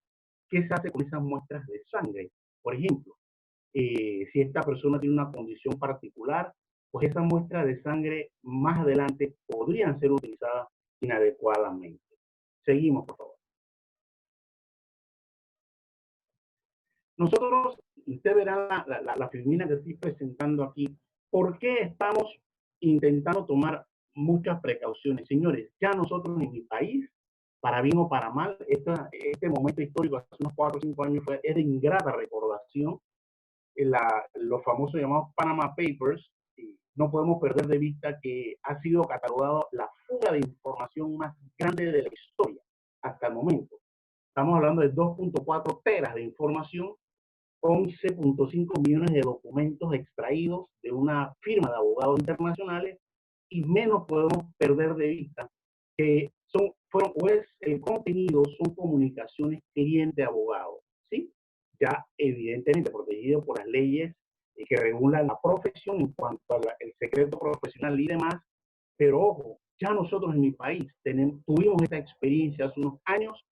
¿Qué se hace con esas muestras de sangre? Por ejemplo, si esta persona tiene una condición particular, pues esas muestras de sangre más adelante podrían ser utilizadas inadecuadamente. Seguimos, por favor. Nosotros, usted verá la filmina que estoy presentando aquí, ¿por qué estamos intentando tomar muchas precauciones? Señores, ya nosotros en mi país, para bien o para mal, este momento histórico hace unos 4 o 5 años es de ingrata recordación, los famosos llamados Panama Papers. No podemos perder de vista que ha sido catalogado la fuga de información más grande de la historia hasta el momento. Estamos hablando de 2.4 teras de información, 11.5 millones de documentos extraídos de una firma de abogados internacionales, y menos podemos perder de vista que el contenido son comunicaciones cliente-abogado, ¿sí? Ya evidentemente protegido por las leyes que regulan la profesión en cuanto al secreto profesional y demás, pero ojo, ya nosotros en mi país tuvimos esta experiencia hace unos años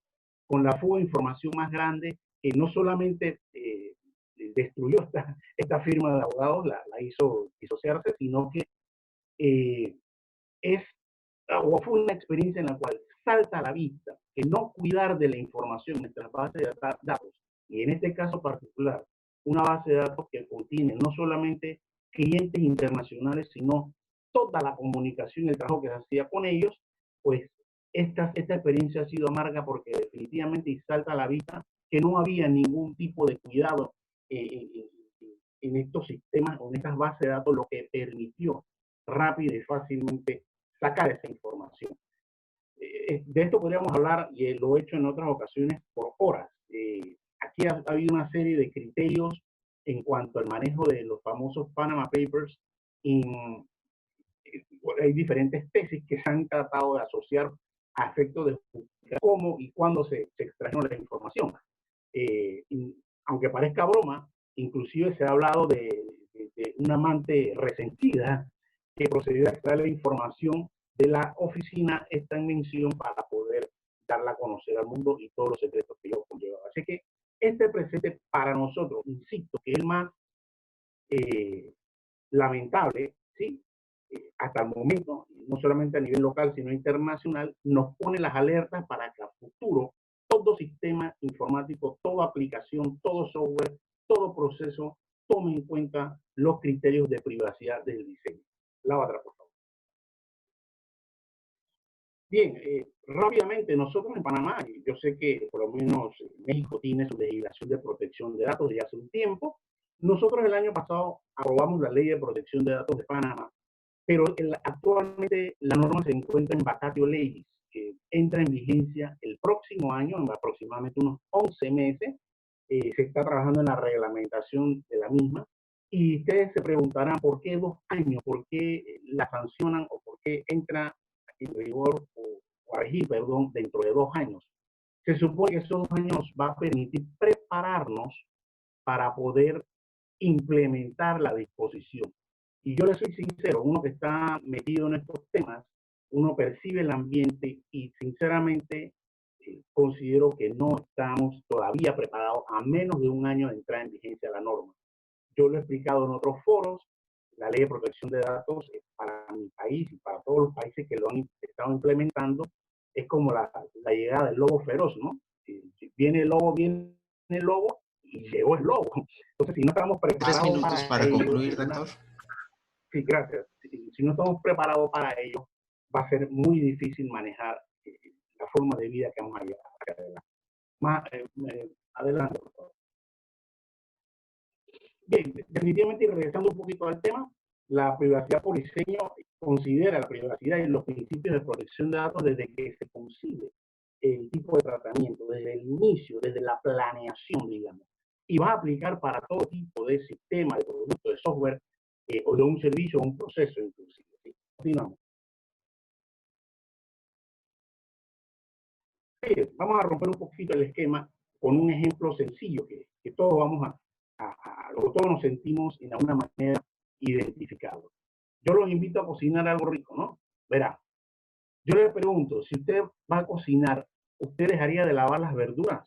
con la fuga de información más grande que no solamente destruyó esta firma de abogados, la hizo disociarse, sino que fue una experiencia en la cual salta a la vista que no cuidar de la información en nuestras bases de datos, y en este caso particular, una base de datos que contiene no solamente clientes internacionales, sino toda la comunicación y el trabajo que se hacía con ellos, pues esta experiencia ha sido amarga porque definitivamente salta a la vista que no había ningún tipo de cuidado en estos sistemas o en estas bases de datos, lo que permitió rápido y fácilmente sacar esa información. De esto podríamos hablar, y lo he hecho en otras ocasiones, por horas. Aquí ha habido una serie de criterios en cuanto al manejo de los famosos Panama Papers. Hay diferentes tesis que se han tratado de asociar a efectos de cómo y cuándo se extrajeron la información. Aunque parezca broma, inclusive se ha hablado de una amante resentida que procedió a extraer la información de la oficina esta en mención para poder darla a conocer al mundo y todos los secretos que ellos conllevaban. Así que este presente para nosotros, insisto, que es el más lamentable, ¿sí? hasta el momento, no solamente a nivel local, sino internacional, nos pone las alertas para que a futuro todo sistema informático, toda aplicación, todo software, todo proceso tome en cuenta los criterios de privacidad del diseño. La otra, por favor. Bien, rápidamente, nosotros en Panamá, yo sé que por lo menos México tiene su legislación de protección de datos desde hace un tiempo. Nosotros el año pasado aprobamos la Ley de Protección de Datos de Panamá, pero actualmente la norma se encuentra en vacatio legis, que entra en vigencia el próximo año, en aproximadamente unos 11 meses. Se está trabajando en la reglamentación de la misma. Y ustedes se preguntarán por qué 2 años, por qué la sancionan o por qué entra en rigor o a regir, perdón, dentro de 2 años. Se supone que esos 2 años va a permitir prepararnos para poder implementar la disposición. Y yo le soy sincero, uno que está metido en estos temas, uno percibe el ambiente y sinceramente considero que no estamos todavía preparados a menos de 1 año de entrar en vigencia la norma. Yo lo he explicado en otros foros, la ley de protección de datos para mi país y para todos los países que lo han estado implementando es como la llegada del lobo feroz, ¿no? Si viene el lobo, y llegó el lobo. Entonces, si no estamos preparados 3 minutos para concluir, doctor. Sí, gracias. Si no estamos preparados para ello, va a ser muy difícil manejar la forma de vida que vamos a llevar hacia adelante. Adelante, por favor. Bien, definitivamente, y regresando un poquito al tema, la privacidad por diseño considera la privacidad y los principios de protección de datos desde que se concibe el tipo de tratamiento, desde el inicio, desde la planeación, digamos. Y va a aplicar para todo tipo de sistema, de producto, de software, o de un servicio o un proceso inclusive. ¿Sí? Continuamos. Vamos a romper un poquito el esquema con un ejemplo sencillo que todos vamos todos nos sentimos en alguna manera identificados. Yo los invito a cocinar algo rico, ¿no? Verá, yo les pregunto, si usted va a cocinar, ¿usted dejaría de lavar las verduras,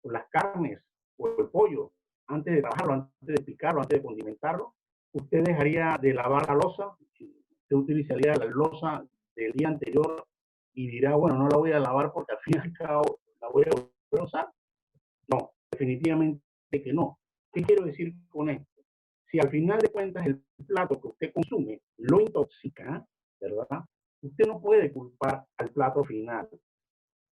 o las carnes, o el pollo, antes de trabajarlo, antes de picarlo, antes de condimentarlo? ¿Usted dejaría de lavar la loza? ¿Usted utilizaría la loza del día anterior y dirá, bueno, no la voy a lavar porque al fin y al cabo la voy a volver a usar? No, definitivamente que no. ¿Qué quiero decir con esto? Si al final de cuentas el plato que usted consume lo intoxica, ¿verdad? Usted no puede culpar al plato final.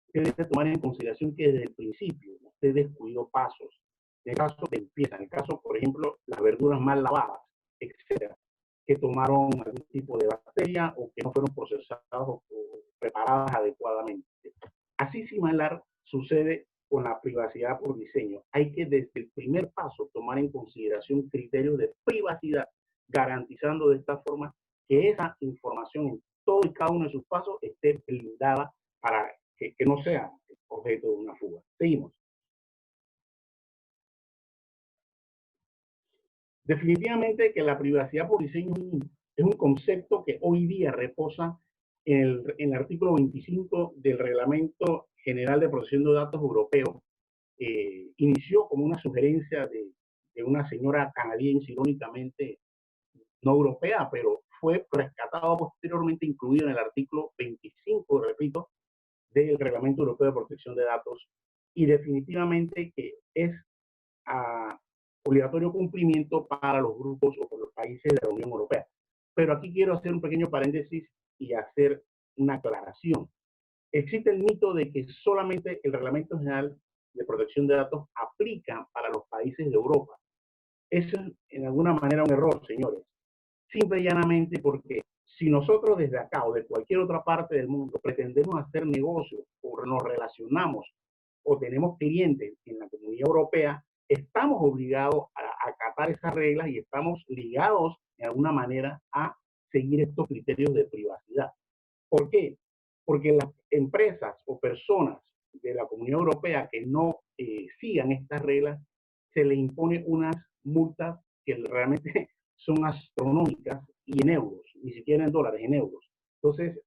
Usted debe tomar en consideración que desde el principio usted descuidó pasos. En el caso de limpieza, en el caso, por ejemplo, las verduras mal lavadas, etcétera, que tomaron algún tipo de bacteria o que no fueron procesadas o preparadas adecuadamente. Así similar sucede con la privacidad por diseño. Hay que desde el primer paso tomar en consideración criterios de privacidad, garantizando de esta forma que esa información en todo y cada uno de sus pasos esté blindada para que no sea objeto de una fuga. Seguimos. Definitivamente que la privacidad por diseño es un concepto que hoy día reposa en el artículo 25 del Reglamento General de Protección de Datos Europeo. Inició como una sugerencia de una señora canadiense, irónicamente no europea, pero fue rescatado posteriormente, incluido en el artículo 25, repito, del Reglamento Europeo de Protección de Datos, y definitivamente que es obligatorio cumplimiento para los grupos o por los países de la Unión Europea. Pero aquí quiero hacer un pequeño paréntesis y hacer una aclaración. Existe el mito de que solamente el Reglamento General de Protección de Datos aplica para los países de Europa. Eso es en alguna manera un error, señores. Simple y llanamente porque si nosotros desde acá o de cualquier otra parte del mundo pretendemos hacer negocios o nos relacionamos o tenemos clientes en la Comunidad Europea, estamos obligados a acatar esas reglas y estamos ligados de alguna manera a seguir estos criterios de privacidad. ¿Por qué? Porque las empresas o personas de la Comunidad Europea que no sigan estas reglas, se les impone unas multas que realmente son astronómicas y en euros, ni siquiera en dólares, en euros. Entonces,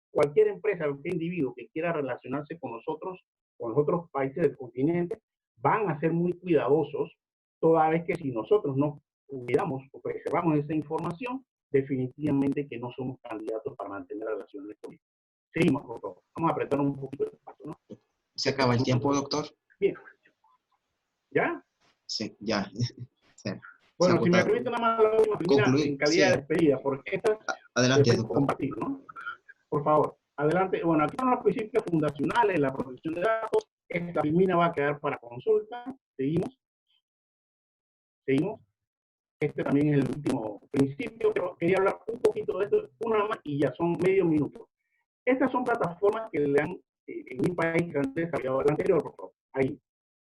cualquier empresa, cualquier individuo que quiera relacionarse con nosotros, con los otros países del continente, van a ser muy cuidadosos, toda vez que si nosotros no cuidamos o preservamos esa información, definitivamente que no somos candidatos para mantener relaciones con ellos. Seguimos, por favor. Vamos a apretar un poquito el paso, ¿no? Se acaba el tiempo, doctor. Bien. ¿Ya? Sí, ya. Se Bueno, si me agotó. permite nada más la última primera Concluir, en calidad sí. de despedida, porque esta Adelante, después doctor. compartir, ¿no? Por favor, adelante. Bueno, aquí son los principios fundacionales de la protección de datos. Esta primera va a quedar para consulta. Seguimos. Seguimos. Este también es el último principio, pero quería hablar un poquito de esto, una más y ya son medio minuto. Estas son plataformas que le han, en mi país, que han desarrollado el anterior, por favor. Ahí.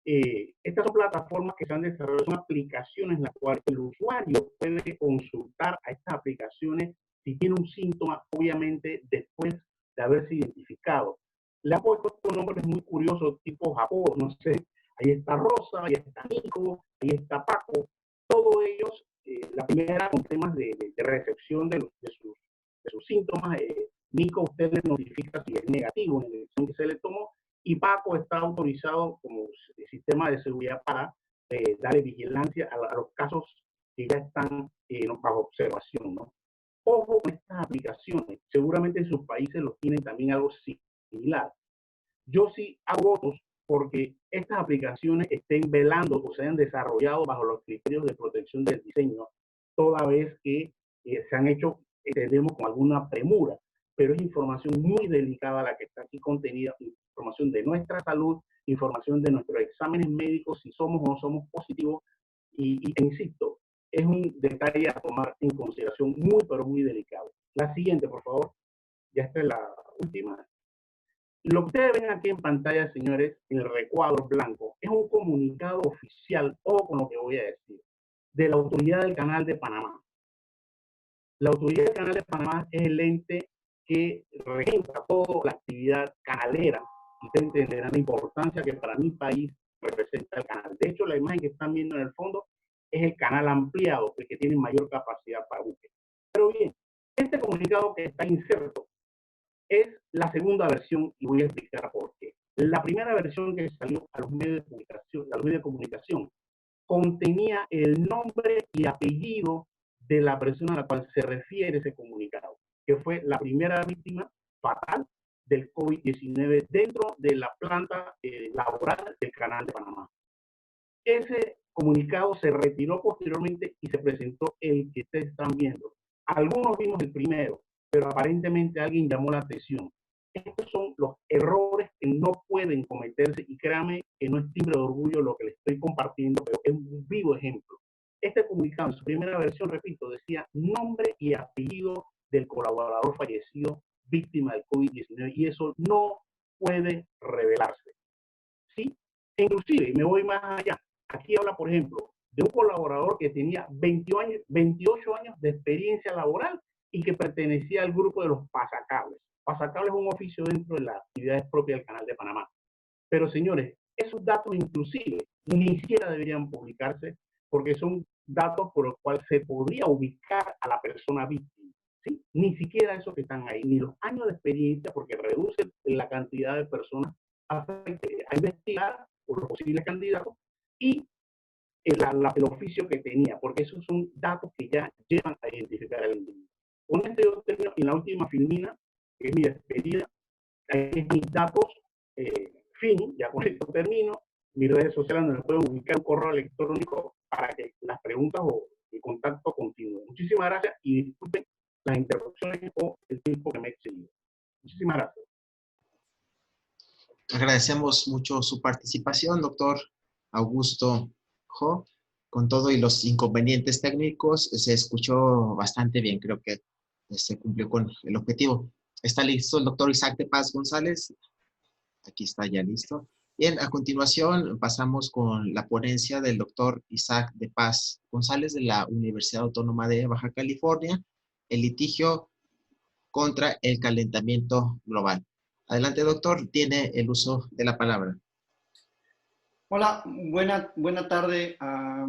Estas son plataformas que se han desarrollado, son aplicaciones en las cuales el usuario puede consultar a estas aplicaciones si tiene un síntoma, obviamente, después de haberse identificado. Le han puesto estos nombres muy curiosos, tipo Japón, no sé. Ahí está Rosa, ahí está Nico, ahí está Paco. Todos ellos, la primera con temas de recepción de sus síntomas. Nico, usted le notifica si es negativo en la dirección que se le tomó, y Paco está autorizado como sistema de seguridad para darle vigilancia a los casos que ya están bajo observación, ¿no? Ojo con estas aplicaciones, seguramente en sus países los tienen también algo similar. Yo sí hago votos porque estas aplicaciones estén velando o se hayan desarrollado bajo los criterios de protección del diseño, toda vez que se han hecho, entendemos, con alguna premura, pero es información muy delicada la que está aquí contenida, información de nuestra salud, información de nuestros exámenes médicos, si somos o no somos positivos, y insisto, es un detalle a tomar en consideración muy, pero muy delicado. La siguiente, por favor. Ya esta es la última. Lo que ustedes ven aquí en pantalla, señores, en el recuadro blanco, es un comunicado oficial, o con lo que voy a decir, de la Autoridad del Canal de Panamá. La Autoridad del Canal de Panamá es el ente que regenta toda la actividad canalera. Ustedes entenderán la importancia que para mi país representa el canal. De hecho, la imagen que están viendo en el fondo es el canal ampliado, el que tiene mayor capacidad para buque. Pero bien, este comunicado que está inserto es la segunda versión y voy a explicar por qué. La primera versión que salió a los medios de comunicación, contenía el nombre y apellido de la persona a la cual se refiere ese comunicado, que fue la primera víctima fatal del COVID-19 dentro de la planta laboral del Canal de Panamá. Ese comunicado se retiró posteriormente y se presentó el que ustedes están viendo. Algunos vimos el primero, pero aparentemente alguien llamó la atención. Estos son los errores que no pueden cometerse, y créanme que no es timbre de orgullo lo que les estoy compartiendo, pero es un vivo ejemplo. Este comunicado, en su primera versión, repito, decía nombre y apellido del colaborador fallecido víctima del COVID-19, y eso no puede revelarse. ¿Sí? E inclusive, me voy más allá. Aquí habla, por ejemplo, de un colaborador que tenía 28 años de experiencia laboral y que pertenecía al grupo de los pasacables. Pasacables es un oficio dentro de las actividades propias del Canal de Panamá. Pero, señores, esos datos inclusive ni siquiera deberían publicarse, porque son datos por los cuales se podría ubicar a la persona víctima. ¿Sí? Ni siquiera esos que están ahí, ni los años de experiencia, porque reduce la cantidad de personas a investigar por los posibles candidatos, y el oficio que tenía, porque esos son datos que ya llevan a identificar al individuo. Con este yo termino, y la última filmina, que es mi despedida, es mis datos, fin, ya con esto termino. Mis redes sociales donde me pueden ubicar un correo electrónico para que las preguntas o el contacto continúe. Muchísimas gracias y disculpen las interrupciones o el tiempo que me he excedido. Muchísimas gracias. Agradecemos mucho su participación, doctor Augusto Jo. Con todo y los inconvenientes técnicos, se escuchó bastante bien. Creo que se cumplió con el objetivo. ¿Está listo el doctor Isaac de Paz González? Aquí está ya listo. Bien, a continuación pasamos con la ponencia del doctor Isaac de Paz González de la Universidad Autónoma de Baja California, el litigio contra el calentamiento global. Adelante, doctor, tiene el uso de la palabra. Hola, buena tarde a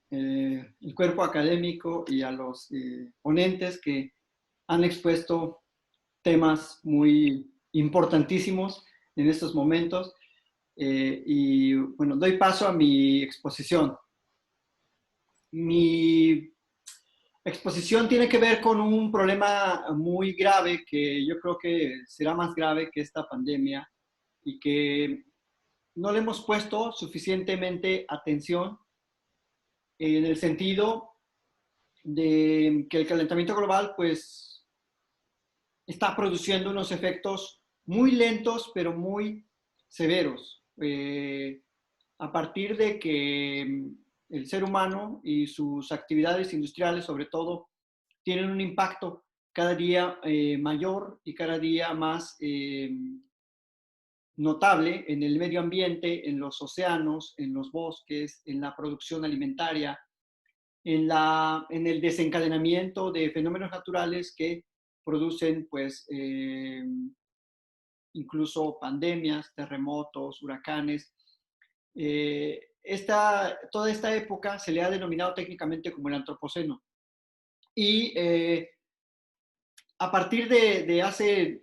el cuerpo académico y a los ponentes que han expuesto temas muy importantísimos en estos momentos. Y bueno, doy paso a mi exposición. Mi exposición tiene que ver con un problema muy grave que yo creo que será más grave que esta pandemia y que no le hemos puesto suficientemente atención en el sentido de que el calentamiento global pues está produciendo unos efectos muy lentos pero muy severos. A partir de que el ser humano y sus actividades industriales, sobre todo, tienen un impacto cada día mayor y cada día más notable en el medio ambiente, en los océanos, en los bosques, en la producción alimentaria, en el desencadenamiento de fenómenos naturales que producen, pues, incluso pandemias, terremotos, huracanes. Toda esta época se le ha denominado técnicamente como el Antropoceno. Y a partir de hace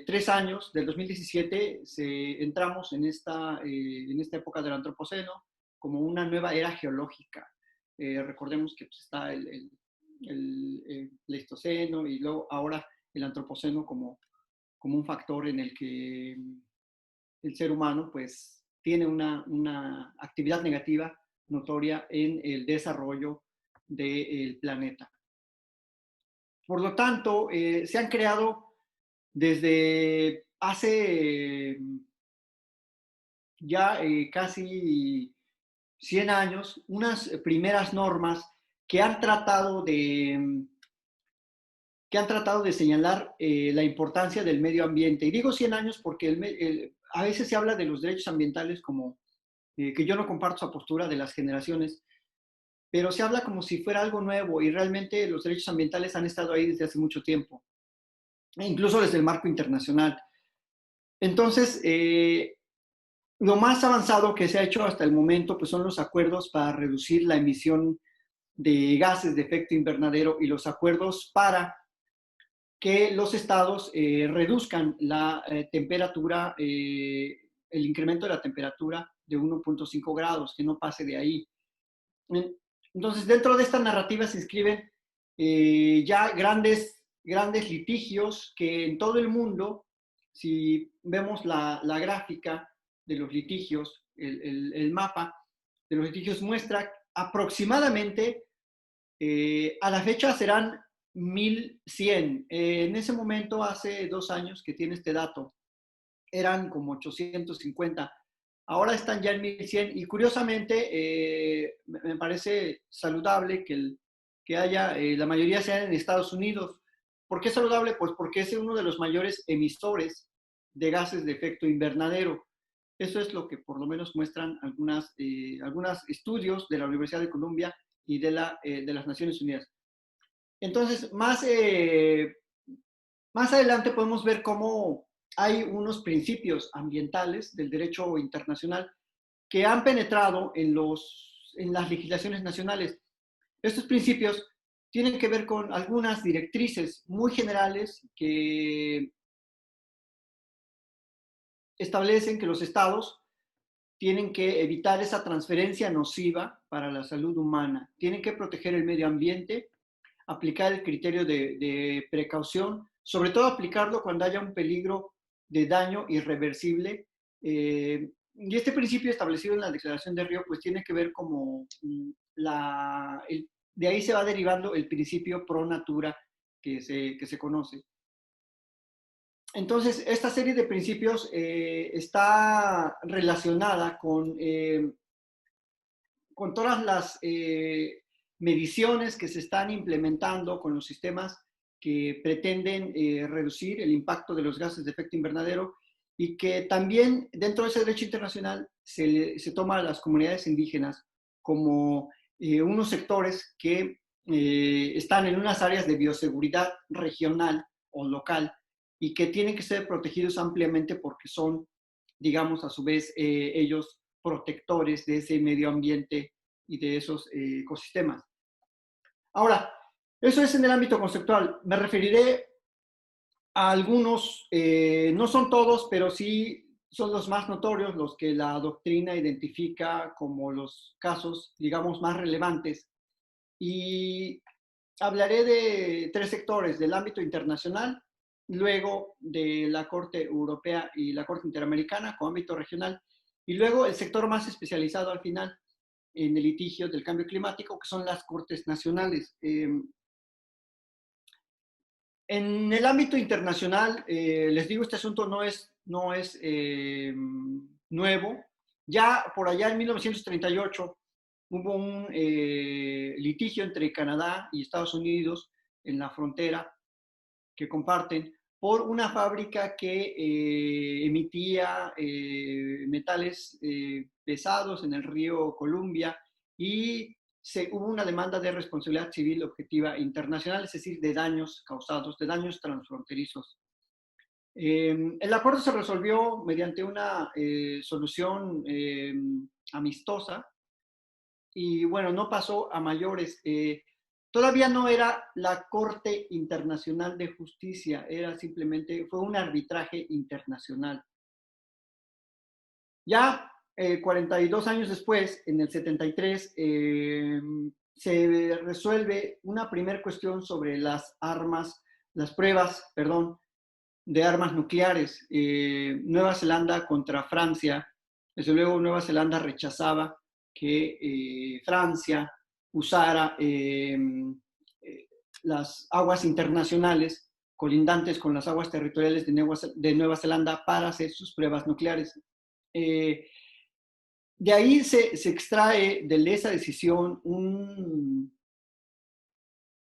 3 años, del 2017, entramos en esta época del Antropoceno como una nueva era geológica. Recordemos que pues, está el Pleistoceno y luego ahora el Antropoceno como un factor en el que el ser humano pues, tiene una actividad negativa notoria en el desarrollo del planeta. Por lo tanto, se han creado desde hace ya casi 100 años unas primeras normas que han tratado de señalar la importancia del medio ambiente. Y digo 100 años porque a veces se habla de los derechos ambientales como que yo no comparto esa postura de las generaciones, pero se habla como si fuera algo nuevo y realmente los derechos ambientales han estado ahí desde hace mucho tiempo, incluso desde el marco internacional. Entonces, lo más avanzado que se ha hecho hasta el momento pues son los acuerdos para reducir la emisión de gases de efecto invernadero y los acuerdos para que los estados reduzcan la temperatura, el incremento de la temperatura de 1.5 grados, que no pase de ahí. Entonces, dentro de esta narrativa se inscriben ya grandes litigios que en todo el mundo, si vemos la gráfica de los litigios, el mapa de los litigios muestra aproximadamente, a la fecha serán 1100. En ese momento, hace 2 años que tiene este dato, eran como 850. Ahora están ya en 1100 y curiosamente me parece saludable que haya, la mayoría sean en Estados Unidos. ¿Por qué saludable? Pues porque es uno de los mayores emisores de gases de efecto invernadero. Eso es lo que por lo menos muestran algunos estudios de la Universidad de Columbia y de las Naciones Unidas. Entonces, más adelante podemos ver cómo hay unos principios ambientales del derecho internacional que han penetrado en las legislaciones nacionales. Estos principios tienen que ver con algunas directrices muy generales que establecen que los estados tienen que evitar esa transferencia nociva para la salud humana, tienen que proteger el medio ambiente, aplicar el criterio de precaución, sobre todo aplicarlo cuando haya un peligro de daño irreversible. Y este principio establecido en la Declaración de Río, pues tiene que ver como de ahí se va derivando el principio pro natura que se conoce. Entonces, esta serie de principios está relacionada con todas las mediciones que se están implementando con los sistemas que pretenden reducir el impacto de los gases de efecto invernadero y que también dentro de ese derecho internacional se toma a las comunidades indígenas como unos sectores que están en unas áreas de bioseguridad regional o local y que tienen que ser protegidos ampliamente porque son, digamos, a su vez, ellos protectores de ese medio ambiente y de esos ecosistemas. Ahora, eso es en el ámbito conceptual. Me referiré a algunos, no son todos, pero sí son los más notorios, los que la doctrina identifica como los casos, digamos, más relevantes. Y hablaré de 3 sectores: del ámbito internacional, luego de la Corte Europea y la Corte Interamericana como ámbito regional, y luego el sector más especializado al final en el litigio del cambio climático, que son las Cortes Nacionales. En el ámbito internacional, les digo, este asunto no es nuevo. Ya por allá en 1938 hubo un litigio entre Canadá y Estados Unidos en la frontera que comparten por una fábrica que emitía metales pesados en el río Columbia, y hubo una demanda de responsabilidad civil objetiva internacional, es decir, de daños causados, de daños transfronterizos. El acuerdo se resolvió mediante una solución amistosa y, bueno, no pasó a mayores. Todavía no era la Corte Internacional de Justicia, fue un arbitraje internacional. Ya 42 años después, en el 73, se resuelve una primera cuestión sobre las pruebas de armas nucleares. Nueva Zelanda contra Francia. Desde luego, Nueva Zelanda rechazaba que Francia usara las aguas internacionales colindantes con las aguas territoriales de Nueva Zelanda para hacer sus pruebas nucleares. De ahí se extrae de esa decisión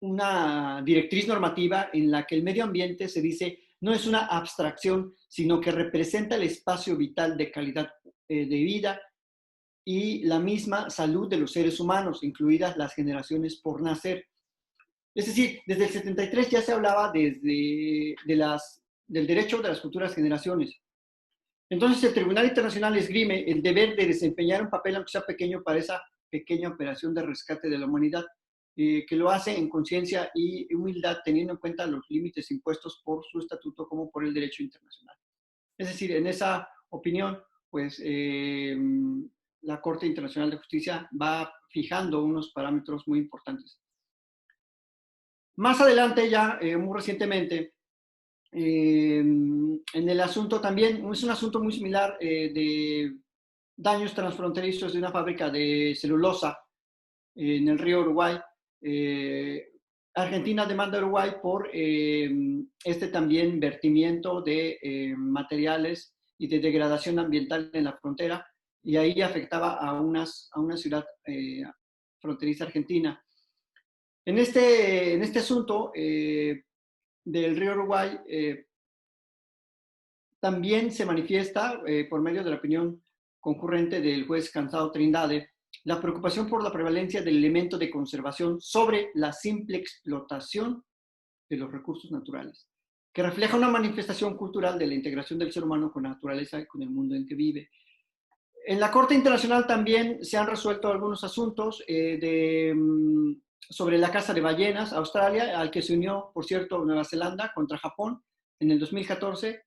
una directriz normativa en la que el medio ambiente, se dice, no es una abstracción, sino que representa el espacio vital de calidad de vida y la misma salud de los seres humanos, incluidas las generaciones por nacer. Es decir, desde el 73 ya se hablaba del derecho de las futuras generaciones. Entonces el Tribunal Internacional esgrime el deber de desempeñar un papel, aunque sea pequeño, para esa pequeña operación de rescate de la humanidad, que lo hace en conciencia y humildad, teniendo en cuenta los límites impuestos por su estatuto como por el derecho internacional. Es decir, en esa opinión, pues la Corte Internacional de Justicia va fijando unos parámetros muy importantes. Más adelante, ya muy recientemente, en el asunto también, es un asunto muy similar de daños transfronterizos de una fábrica de celulosa en el río Uruguay. Argentina demanda a Uruguay por también vertimiento de materiales y de degradación ambiental en la frontera, y ahí afectaba a una ciudad fronteriza argentina. En este asunto del río Uruguay, también se manifiesta por medio de la opinión concurrente del juez Cansado Trindade la preocupación por la prevalencia del elemento de conservación sobre la simple explotación de los recursos naturales, que refleja una manifestación cultural de la integración del ser humano con la naturaleza y con el mundo en que vive. En la Corte Internacional también se han resuelto algunos asuntos sobre la caza de ballenas, Australia, al que se unió, por cierto, Nueva Zelanda contra Japón en el 2014.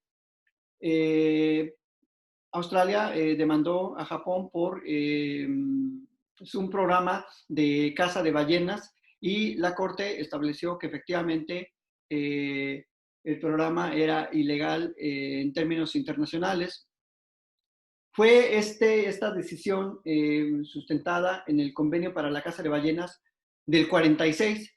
Australia demandó a Japón por un programa de caza de ballenas, y la Corte estableció que efectivamente el programa era ilegal en términos internacionales. Fue esta decisión sustentada en el Convenio para la Caza de Ballenas del 46,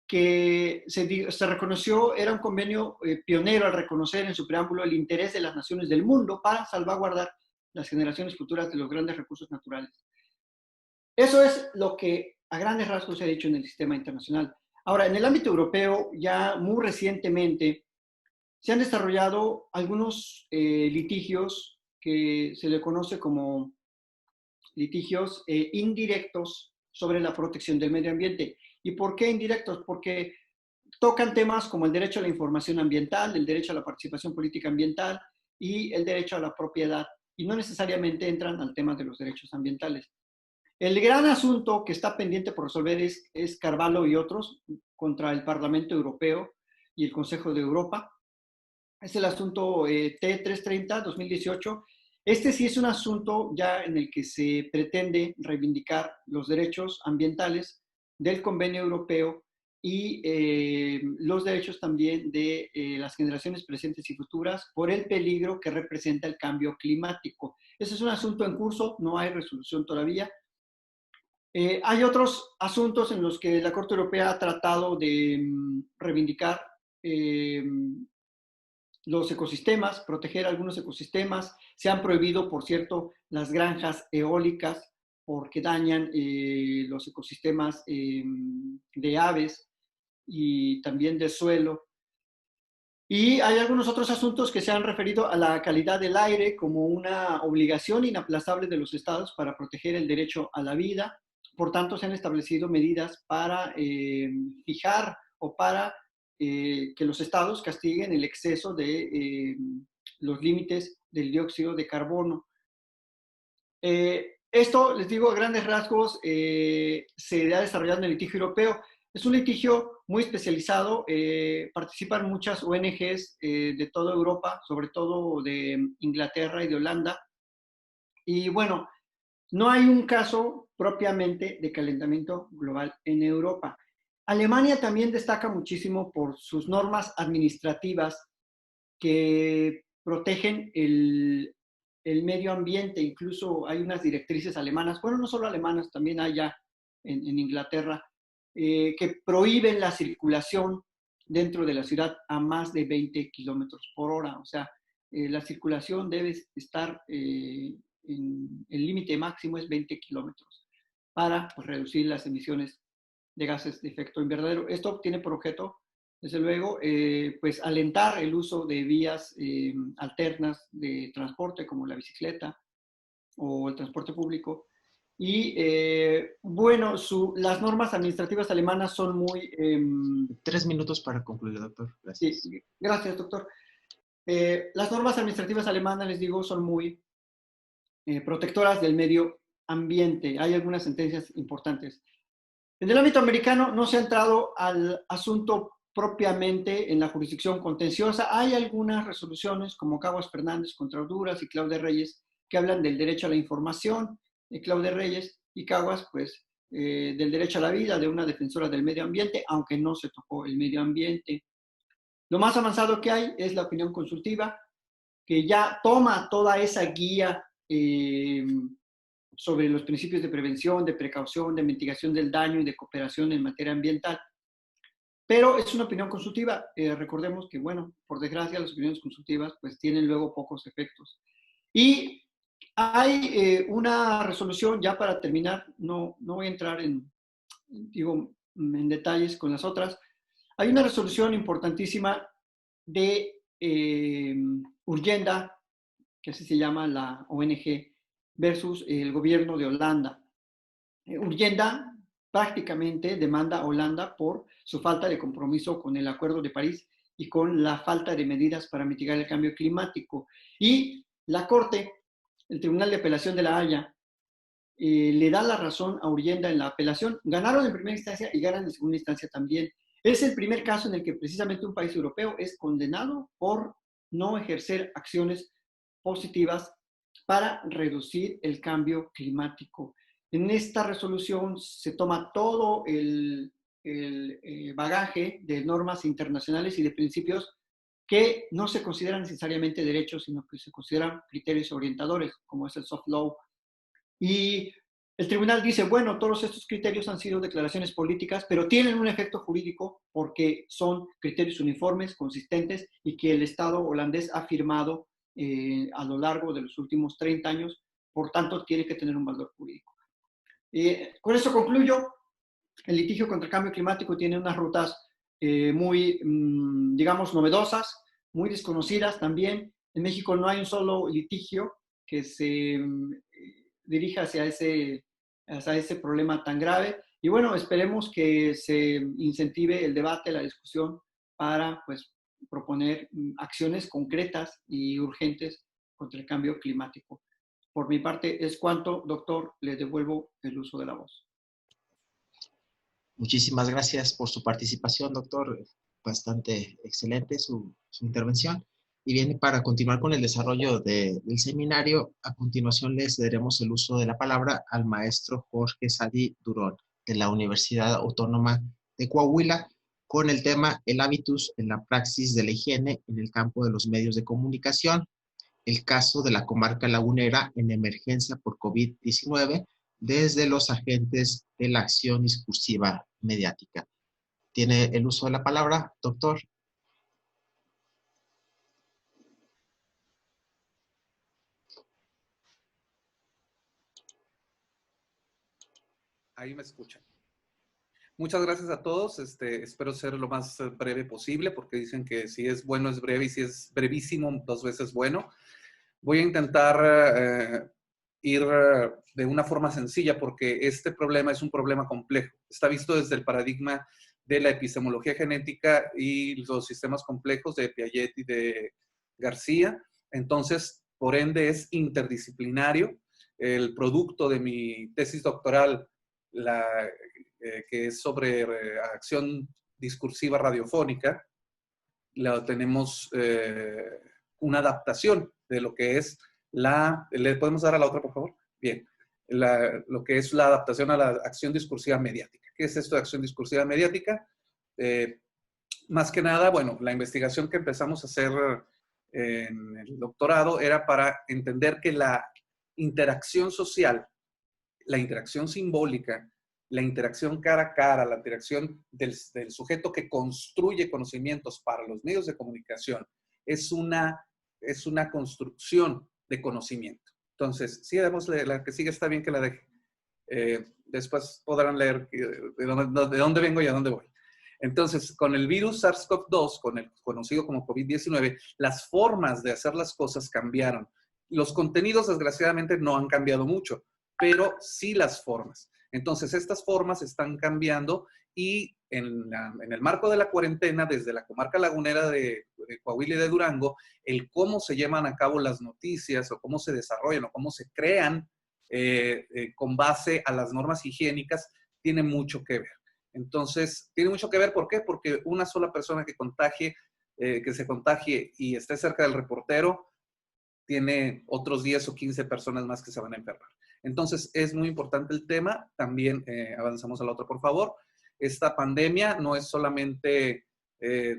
que se reconoció, era un convenio pionero al reconocer en su preámbulo el interés de las naciones del mundo para salvaguardar las generaciones futuras de los grandes recursos naturales. Eso es lo que a grandes rasgos se ha dicho en el sistema internacional. Ahora, en el ámbito europeo, ya muy recientemente, se han desarrollado algunos litigios que se le conoce como litigios indirectos sobre la protección del medio ambiente. ¿Y por qué indirectos? Porque tocan temas como el derecho a la información ambiental, el derecho a la participación política ambiental y el derecho a la propiedad, y no necesariamente entran al tema de los derechos ambientales. El gran asunto que está pendiente por resolver es Carvalho y otros contra el Parlamento Europeo y el Consejo de Europa. Es el asunto T330-2018. Este sí es un asunto ya en el que se pretende reivindicar los derechos ambientales del Convenio Europeo y los derechos también de las generaciones presentes y futuras por el peligro que representa el cambio climático. Ese es un asunto en curso, no hay resolución todavía. Hay otros asuntos en los que la Corte Europea ha tratado de reivindicar los ecosistemas, proteger algunos ecosistemas. Se han prohibido, por cierto, las granjas eólicas porque dañan los ecosistemas de aves y también de suelo. Y hay algunos otros asuntos que se han referido a la calidad del aire como una obligación inaplazable de los estados para proteger el derecho a la vida. Por tanto, se han establecido medidas para fijar o para que los estados castiguen el exceso de los límites del dióxido de carbono. Esto, les digo, a grandes rasgos, se ha desarrollado en el litigio europeo. Es un litigio muy especializado, participan muchas ONGs de toda Europa, sobre todo de Inglaterra y de Holanda. Y bueno, no hay un caso propiamente de calentamiento global en Europa. Alemania también destaca muchísimo por sus normas administrativas que protegen el medio ambiente. Incluso hay unas directrices alemanas, bueno, no solo alemanas, también hay ya en Inglaterra, que prohíben la circulación dentro de la ciudad a más de 20 kilómetros por hora. O sea, la circulación debe estar, el límite máximo es 20 kilómetros para pues, reducir las emisiones de gases de efecto invernadero. Esto tiene por objeto, desde luego, pues alentar el uso de vías alternas de transporte como la bicicleta o el transporte público. Y bueno, las normas administrativas alemanas son muy... 3 minutos para concluir, doctor. Gracias. Sí, gracias, doctor. Las normas administrativas alemanas, les digo, son muy protectoras del medio ambiente. Hay algunas sentencias importantes. En el ámbito americano no se ha entrado al asunto propiamente en la jurisdicción contenciosa. Hay algunas resoluciones como Caguas Fernández contra Honduras y Claude Reyes que hablan del derecho a la información de Claude Reyes y Caguas, pues, del derecho a la vida de una defensora del medio ambiente, aunque no se tocó el medio ambiente. Lo más avanzado que hay es la opinión consultiva, que ya toma toda esa guía sobre los principios de prevención, de precaución, de mitigación del daño y de cooperación en materia ambiental. Pero es una opinión consultiva. Recordemos que, bueno, por desgracia, las opiniones consultivas pues tienen luego pocos efectos. Y hay una resolución, ya para terminar, no voy a entrar en detalles con las otras. Hay una resolución importantísima de Urgenda, que así se llama la ONG, versus el gobierno de Holanda. Urgenda prácticamente demanda a Holanda por su falta de compromiso con el Acuerdo de París y con la falta de medidas para mitigar el cambio climático. Y la Corte, el Tribunal de Apelación de La Haya, le da la razón a Urgenda en la apelación. Ganaron en primera instancia y ganan en segunda instancia también. Es el primer caso en el que precisamente un país europeo es condenado por no ejercer acciones positivas para reducir el cambio climático. En esta resolución se toma todo el bagaje de normas internacionales y de principios que no se consideran necesariamente derechos, sino que se consideran criterios orientadores, como es el soft law. Y el tribunal dice, bueno, todos estos criterios han sido declaraciones políticas, pero tienen un efecto jurídico porque son criterios uniformes, consistentes, y que el Estado holandés ha firmado a lo largo de los últimos 30 años, por tanto, tiene que tener un valor jurídico. Con eso concluyo. El litigio contra el cambio climático tiene unas rutas muy, digamos, novedosas, muy desconocidas también. En México no hay un solo litigio que se dirija hacia ese problema tan grave. Y bueno, esperemos que se incentive el debate, la discusión para, pues, proponer acciones concretas y urgentes contra el cambio climático. Por mi parte es cuanto, doctor, le devuelvo el uso de la voz. Muchísimas gracias por su participación, doctor. Bastante excelente su intervención. Y bien, para continuar con el desarrollo del seminario, a continuación le cederemos el uso de la palabra al maestro Jorge Sadi Durón, de la Universidad Autónoma de Coahuila con el tema El hábitus en la praxis de la higiene en el campo de los medios de comunicación, el caso de la comarca lagunera en emergencia por COVID-19 desde los agentes de la acción discursiva mediática. Tiene el uso de la palabra, doctor. Ahí me escuchan. Muchas gracias a todos. Espero ser lo más breve posible porque dicen que si es bueno es breve y si es brevísimo 2 veces bueno. Voy a intentar ir de una forma sencilla porque este problema es un problema complejo. Está visto desde el paradigma de la epistemología genética y los sistemas complejos de Piaget y de García. Entonces, por ende, es interdisciplinario. El producto de mi tesis doctoral, que es sobre acción discursiva radiofónica, tenemos una adaptación de lo que es ¿le podemos dar a la otra, por favor? Bien. Lo que es la adaptación a la acción discursiva mediática. ¿Qué es esto de acción discursiva mediática? Más que nada, bueno, la investigación que empezamos a hacer en el doctorado era para entender que la interacción social, la interacción simbólica, la interacción cara a cara, la interacción del sujeto que construye conocimientos para los medios de comunicación, es una construcción de conocimiento. Entonces, si damos la que sigue, está bien que la deje. Después podrán leer de dónde vengo y a dónde voy. Entonces, con el virus SARS-CoV-2, con el conocido como COVID-19, las formas de hacer las cosas cambiaron. Los contenidos, desgraciadamente, no han cambiado mucho, pero sí las formas. Entonces, estas formas están cambiando y en el marco de la cuarentena, desde la comarca lagunera de Coahuila y de Durango, el cómo se llevan a cabo las noticias o cómo se desarrollan o cómo se crean con base a las normas higiénicas tiene mucho que ver. Entonces, tiene mucho que ver, ¿por qué? Porque una sola persona que se contagie y esté cerca del reportero, tiene otros 10 o 15 personas más que se van a enfermar. Entonces, es muy importante el tema. También avanzamos a la otra, por favor. Esta pandemia no es solamente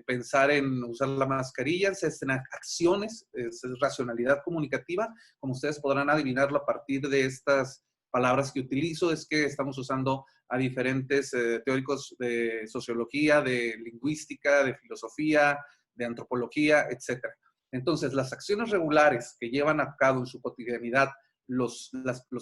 pensar en usar la mascarilla, es en acciones, es racionalidad comunicativa. Como ustedes podrán adivinarlo a partir de estas palabras que utilizo, es que estamos usando a diferentes teóricos de sociología, de lingüística, de filosofía, de antropología, etc. Entonces, las acciones regulares que llevan a cabo en su cotidianidad los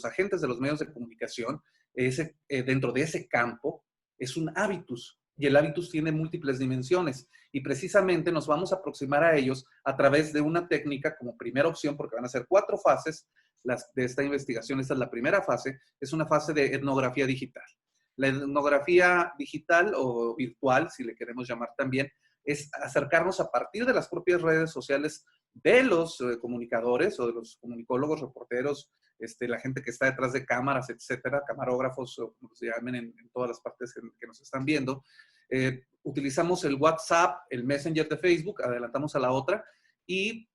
agentes de los medios de comunicación, dentro de ese campo, es un hábitus. Y el hábitus tiene múltiples dimensiones. Y precisamente nos vamos a aproximar a ellos a través de una técnica como primera opción, porque van a ser 4 fases de esta investigación. Esta es la primera fase, es una fase de etnografía digital. La etnografía digital o virtual, si le queremos llamar también, es acercarnos a partir de las propias redes sociales de los comunicadores o de los comunicólogos, reporteros, la gente que está detrás de cámaras, etcétera, camarógrafos, o como se llamen en todas las partes que nos están viendo. Utilizamos el WhatsApp, el Messenger de Facebook, adelantamos a la otra, y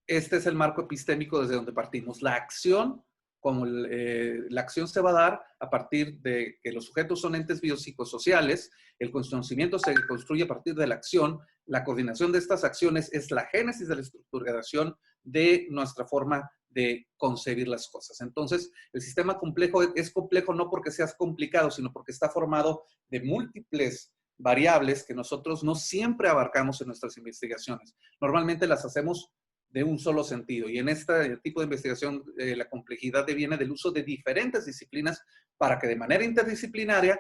este es el marco epistémico desde donde partimos. La acción, la acción se va a dar a partir de que los sujetos son entes biopsicosociales, el conocimiento se construye a partir de la acción, la coordinación de estas acciones es la génesis de la estructuración de nuestra forma de concebir las cosas. Entonces, el sistema complejo es complejo no porque sea complicado, sino porque está formado de múltiples variables que nosotros no siempre abarcamos en nuestras investigaciones. Normalmente las hacemos de un solo sentido. Y en este tipo de investigación, la complejidad viene del uso de diferentes disciplinas para que de manera interdisciplinaria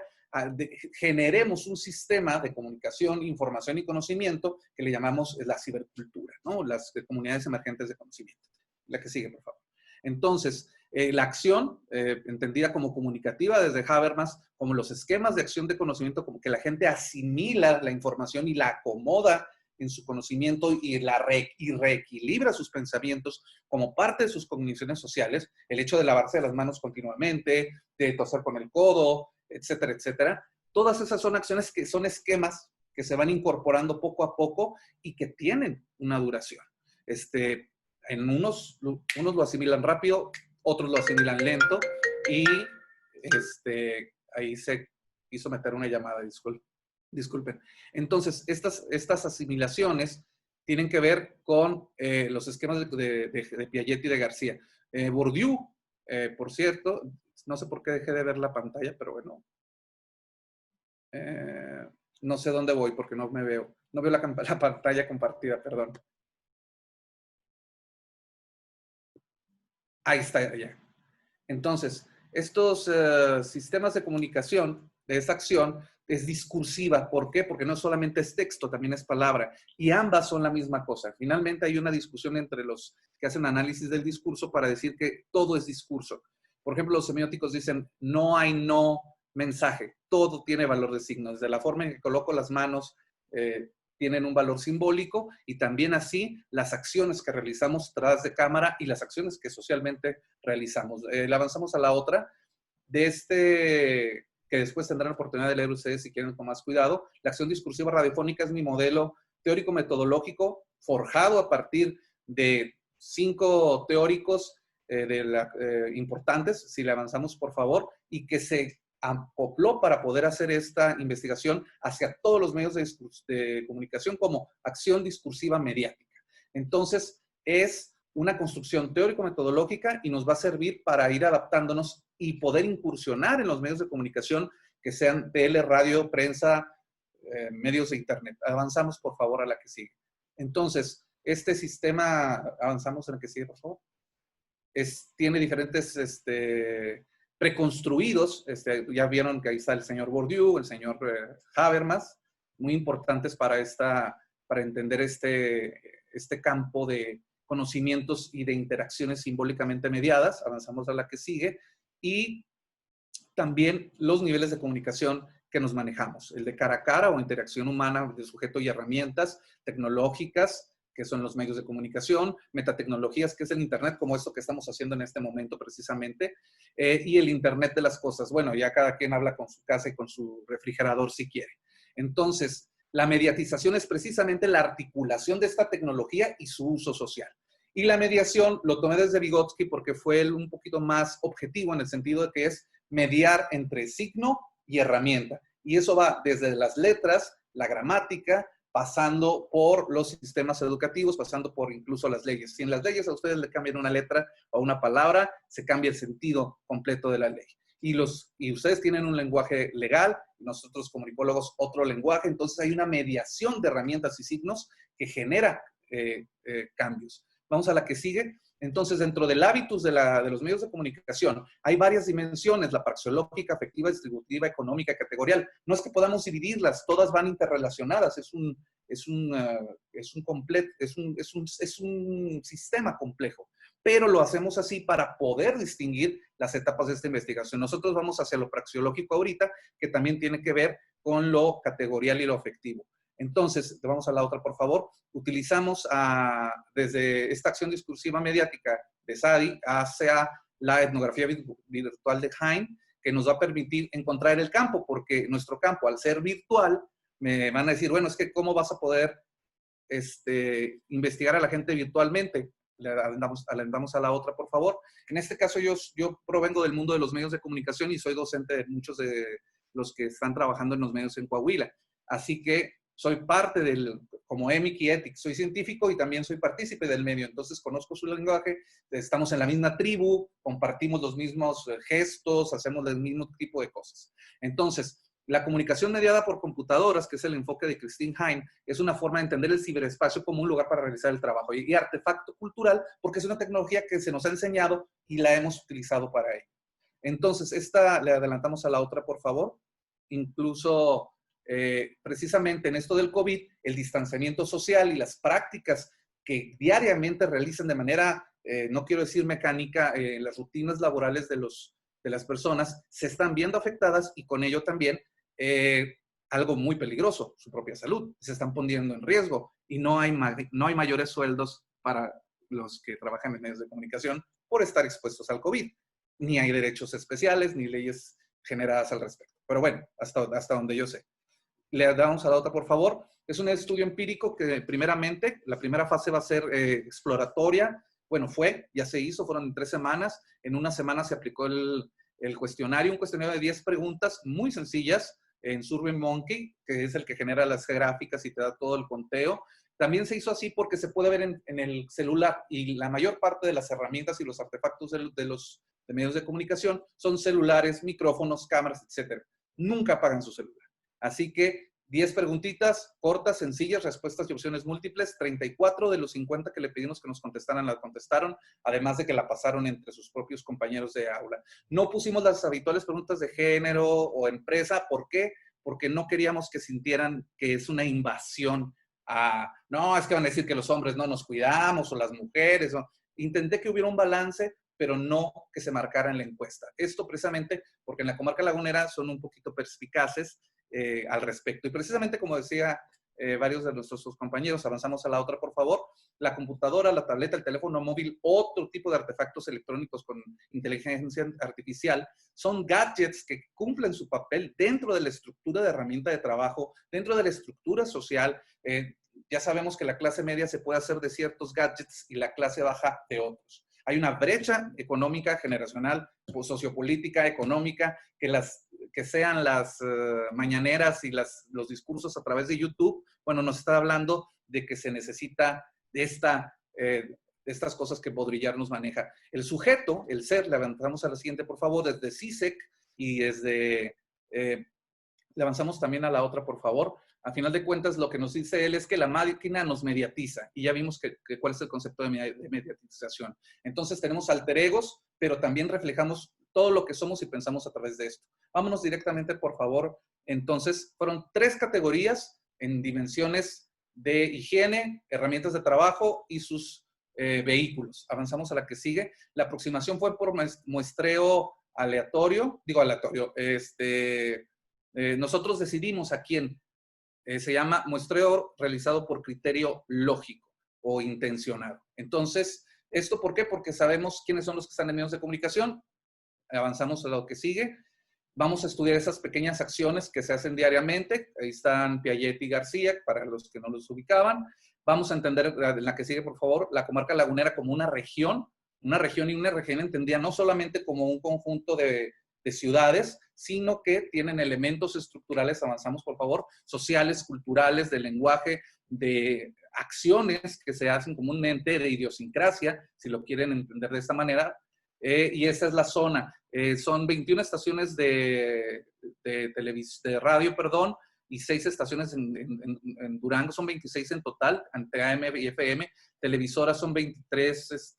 generemos un sistema de comunicación, información y conocimiento que le llamamos la cibercultura, ¿no? Las comunidades emergentes de conocimiento. La que sigue, por favor. Entonces, la acción, entendida como comunicativa desde Habermas, como los esquemas de acción de conocimiento, como que la gente asimila la información y la acomoda en su conocimiento y reequilibra sus pensamientos como parte de sus cogniciones sociales, el hecho de lavarse las manos continuamente, de toser con el codo, etcétera, etcétera. Todas esas son acciones que son esquemas que se van incorporando poco a poco y que tienen una duración. En unos lo asimilan rápido, otros lo asimilan lento y ahí se quiso meter una llamada, disculpen. Entonces, estas asimilaciones tienen que ver con los esquemas de Piaget y de García. Bourdieu, por cierto, no sé por qué dejé de ver la pantalla, pero bueno. No sé dónde voy porque no me veo. No veo la pantalla compartida, perdón. Ahí está, ya. Entonces, estos sistemas de comunicación de esta acción es discursiva. ¿Por qué? Porque no solamente es texto, también es palabra. Y ambas son la misma cosa. Finalmente hay una discusión entre los que hacen análisis del discurso para decir que todo es discurso. Por ejemplo, los semióticos dicen, no hay no mensaje. Todo tiene valor de signo. Desde la forma en que coloco las manos, tienen un valor simbólico, y también así las acciones que realizamos tras de cámara y las acciones que socialmente realizamos. Le avanzamos a la otra, que después tendrán la oportunidad de leer ustedes si quieren con más cuidado. La acción discursiva radiofónica es mi modelo teórico-metodológico forjado a partir de 5 teóricos importantes, si le avanzamos por favor, y que se acopló para poder hacer esta investigación hacia todos los medios de comunicación como acción discursiva mediática. Entonces, es una construcción teórico-metodológica y nos va a servir para ir adaptándonos y poder incursionar en los medios de comunicación que sean tele, radio, prensa, medios de internet. Avanzamos, por favor, a la que sigue. Entonces, este sistema, avanzamos en la que sigue, por favor. Tiene diferentes preconstruidos. Ya vieron que ahí está el señor Bourdieu, el señor Habermas, muy importantes para entender este campo de conocimientos y de interacciones simbólicamente mediadas. Avanzamos a la que sigue. Y también los niveles de comunicación que nos manejamos. El de cara a cara o interacción humana de sujeto y herramientas tecnológicas, que son los medios de comunicación, metatecnologías, que es el Internet, como esto que estamos haciendo en este momento precisamente, y el Internet de las cosas. Bueno, ya cada quien habla con su casa y con su refrigerador si quiere. Entonces, la mediatización es precisamente la articulación de esta tecnología y su uso social. Y la mediación lo tomé desde Vygotsky porque fue un poquito más objetivo en el sentido de que es mediar entre signo y herramienta. Y eso va desde las letras, la gramática, pasando por los sistemas educativos, pasando por incluso las leyes. Si en las leyes a ustedes le cambian una letra o una palabra, se cambia el sentido completo de la ley. Y ustedes tienen un lenguaje legal, nosotros como comunicólogos otro lenguaje, entonces hay una mediación de herramientas y signos que genera cambios. Vamos a la que sigue. Entonces, dentro del hábitus de los medios de comunicación, hay varias dimensiones: la praxeológica, afectiva, distributiva, económica, categorial. No es que podamos dividirlas, todas van interrelacionadas, es un sistema complejo. Pero lo hacemos así para poder distinguir las etapas de esta investigación. Nosotros vamos hacia lo praxeológico ahorita, que también tiene que ver con lo categorial y lo afectivo. Entonces, vamos a la otra, por favor. Utilizamos desde esta acción discursiva mediática de Sadi hacia la etnografía virtual de Hein, que nos va a permitir encontrar el campo, porque nuestro campo, al ser virtual, me van a decir, bueno, es que ¿cómo vas a poder investigar a la gente virtualmente? Le alentamos a la otra, por favor. En este caso, yo provengo del mundo de los medios de comunicación y soy docente de muchos de los que están trabajando en los medios en Coahuila. Así que soy parte como EMIC y ETIC, soy científico y también soy partícipe del medio, entonces conozco su lenguaje, estamos en la misma tribu, compartimos los mismos gestos, hacemos el mismo tipo de cosas. Entonces, la comunicación mediada por computadoras, que es el enfoque de Christine Hein, es una forma de entender el ciberespacio como un lugar para realizar el trabajo y artefacto cultural, porque es una tecnología que se nos ha enseñado y la hemos utilizado para ello. Entonces, le adelantamos a la otra, por favor. Incluso precisamente en esto del COVID, el distanciamiento social y las prácticas que diariamente realizan de manera, no quiero decir mecánica, las rutinas laborales de las personas se están viendo afectadas y con ello también algo muy peligroso, su propia salud. Se están poniendo en riesgo y no hay mayores sueldos para los que trabajan en medios de comunicación por estar expuestos al COVID. Ni hay derechos especiales ni leyes generadas al respecto. Pero bueno, hasta donde yo sé. Le damos a la otra, por favor. Es un estudio empírico que primeramente, la primera fase va a ser exploratoria. Bueno, ya se hizo, fueron 3 semanas. En una semana se aplicó el cuestionario, un cuestionario de 10 preguntas muy sencillas en SurveyMonkey, que es el que genera las gráficas y te da todo el conteo. También se hizo así porque se puede ver en el celular, y la mayor parte de las herramientas y los artefactos de medios de comunicación son celulares, micrófonos, cámaras, etc. Nunca apagan su celular. Así que 10 preguntitas cortas, sencillas, respuestas y opciones múltiples. 34 de los 50 que le pedimos que nos contestaran, la contestaron, además de que la pasaron entre sus propios compañeros de aula. No pusimos las habituales preguntas de género o empresa. ¿Por qué? Porque no queríamos que sintieran que es una invasión a, no, es que van a decir que los hombres no nos cuidamos, o las mujeres. O, intenté que hubiera un balance, pero no que se marcara en la encuesta. Esto precisamente porque en la comarca lagunera son un poquito perspicaces al respecto. Y precisamente como decía varios de nuestros compañeros, avanzamos a la otra, por favor, la computadora, la tableta, el teléfono móvil, otro tipo de artefactos electrónicos con inteligencia artificial, son gadgets que cumplen su papel dentro de la estructura de herramienta de trabajo, dentro de la estructura social. Ya sabemos que la clase media se puede hacer de ciertos gadgets y la clase baja de otros. Hay una brecha económica, generacional, sociopolítica, económica, que sean las mañaneras y los discursos a través de YouTube, bueno, nos está hablando de que se necesita de estas cosas que Baudrillard nos maneja. El sujeto, el ser, le avanzamos a la siguiente, por favor, desde CISEC y desde... le avanzamos también a la otra, por favor. A final de cuentas, lo que nos dice él es que la máquina nos mediatiza, y ya vimos cuál es el concepto de mediatización. Entonces tenemos alter egos, pero también reflejamos todo lo que somos y pensamos a través de esto. Vámonos directamente, por favor. Entonces, fueron 3 categorías en dimensiones de higiene, herramientas de trabajo y sus vehículos. Avanzamos a la que sigue. La aproximación fue por muestreo aleatorio, nosotros decidimos a quién. Se llama muestreo realizado por criterio lógico o intencionado. Entonces, ¿esto por qué? Porque sabemos quiénes son los que están en medios de comunicación. Avanzamos a lo que sigue. Vamos a estudiar esas pequeñas acciones que se hacen diariamente. Ahí están Piaget y García, para los que no los ubicaban. Vamos a entender, en la que sigue, por favor, la comarca lagunera como una región y una región entendida no solamente como un conjunto de ciudades, sino que tienen elementos estructurales, avanzamos por favor, sociales, culturales, de lenguaje, de acciones que se hacen comúnmente, de idiosincrasia, si lo quieren entender de esta manera, y esta es la zona. Son 21 estaciones de radio, perdón, y 6 estaciones en Durango, son 26 en total, entre AM y FM, televisoras son 23,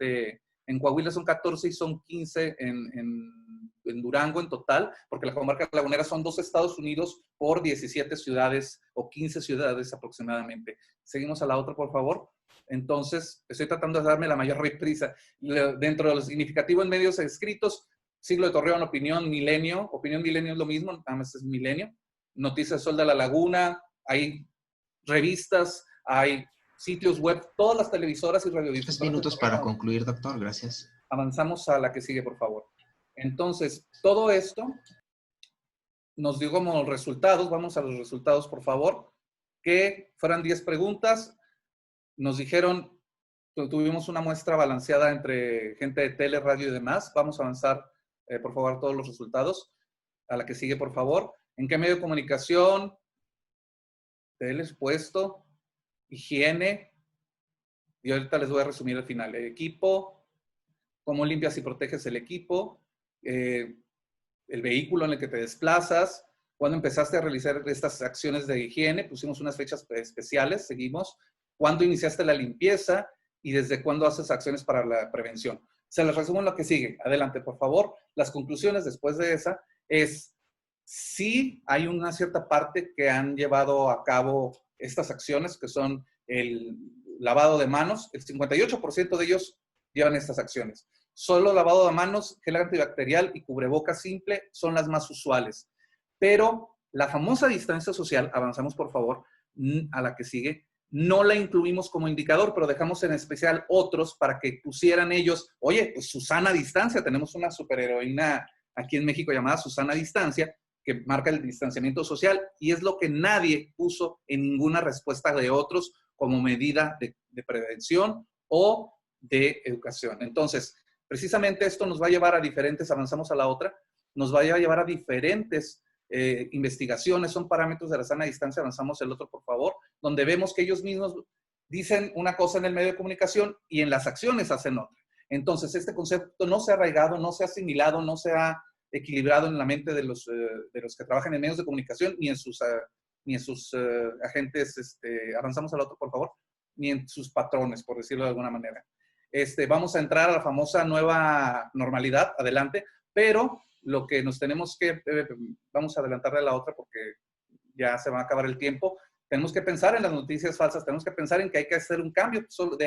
en Coahuila son 14 y son 15 en Durango en total, porque la comarca lagunera son 2 estados unidos por 17 ciudades o 15 ciudades aproximadamente. Seguimos a la otra, por favor. Entonces, estoy tratando de darme la mayor prisa. Dentro de lo significativo en medios escritos, Siglo de Torreón, Opinión Milenio es lo mismo, nada más es Milenio. Noticias Sol de la Laguna, hay revistas, hay sitios web, todas las televisoras y radiodifusoras. 3 minutos para concluir, doctor, gracias. Avanzamos a la que sigue, por favor. Entonces, todo esto nos dio como resultados, vamos a los resultados, por favor, que fueran 10 preguntas. Nos dijeron, tuvimos una muestra balanceada entre gente de tele, radio y demás. Vamos a avanzar, por favor, todos los resultados. A la que sigue, por favor. ¿En qué medio de comunicación? Puesto, higiene, y ahorita les voy a resumir al final. El equipo, cómo limpias y proteges el equipo, el vehículo en el que te desplazas, cuándo empezaste a realizar estas acciones de higiene, pusimos unas fechas especiales, seguimos, cuándo iniciaste la limpieza y desde cuándo haces acciones para la prevención. Se les resumo en lo que sigue. Adelante, por favor. Las conclusiones después de esa es, sí hay una cierta parte que han llevado a cabo estas acciones, que son el lavado de manos. El 58% de ellos llevan estas acciones. Solo lavado de manos, gel antibacterial y cubrebocas simple son las más usuales. Pero la famosa distancia social, avanzamos por favor a la que sigue, no la incluimos como indicador, pero dejamos en especial otros para que pusieran ellos, oye, pues Susana Distancia, tenemos una superheroína aquí en México llamada Susana Distancia, que marca el distanciamiento social, y es lo que nadie puso en ninguna respuesta de otros como medida de prevención o de educación. Entonces, precisamente esto nos va a llevar a diferentes, avanzamos a la otra, nos vaya a llevar a diferentes investigaciones, son parámetros de la sana distancia. Avanzamos el otro, por favor, donde vemos que ellos mismos dicen una cosa en el medio de comunicación y en las acciones hacen otra. Entonces, este concepto no se ha arraigado, no se ha asimilado, no se ha equilibrado en la mente de los que trabajan en medios de comunicación, ni en sus agentes, avanzamos al otro, por favor, ni en sus patrones, por decirlo de alguna manera. Vamos a entrar a la famosa nueva normalidad, adelante, pero lo que nos tenemos que, vamos a adelantarle a la otra porque ya se va a acabar el tiempo. Tenemos que pensar en las noticias falsas, tenemos que pensar en que hay que hacer un cambio,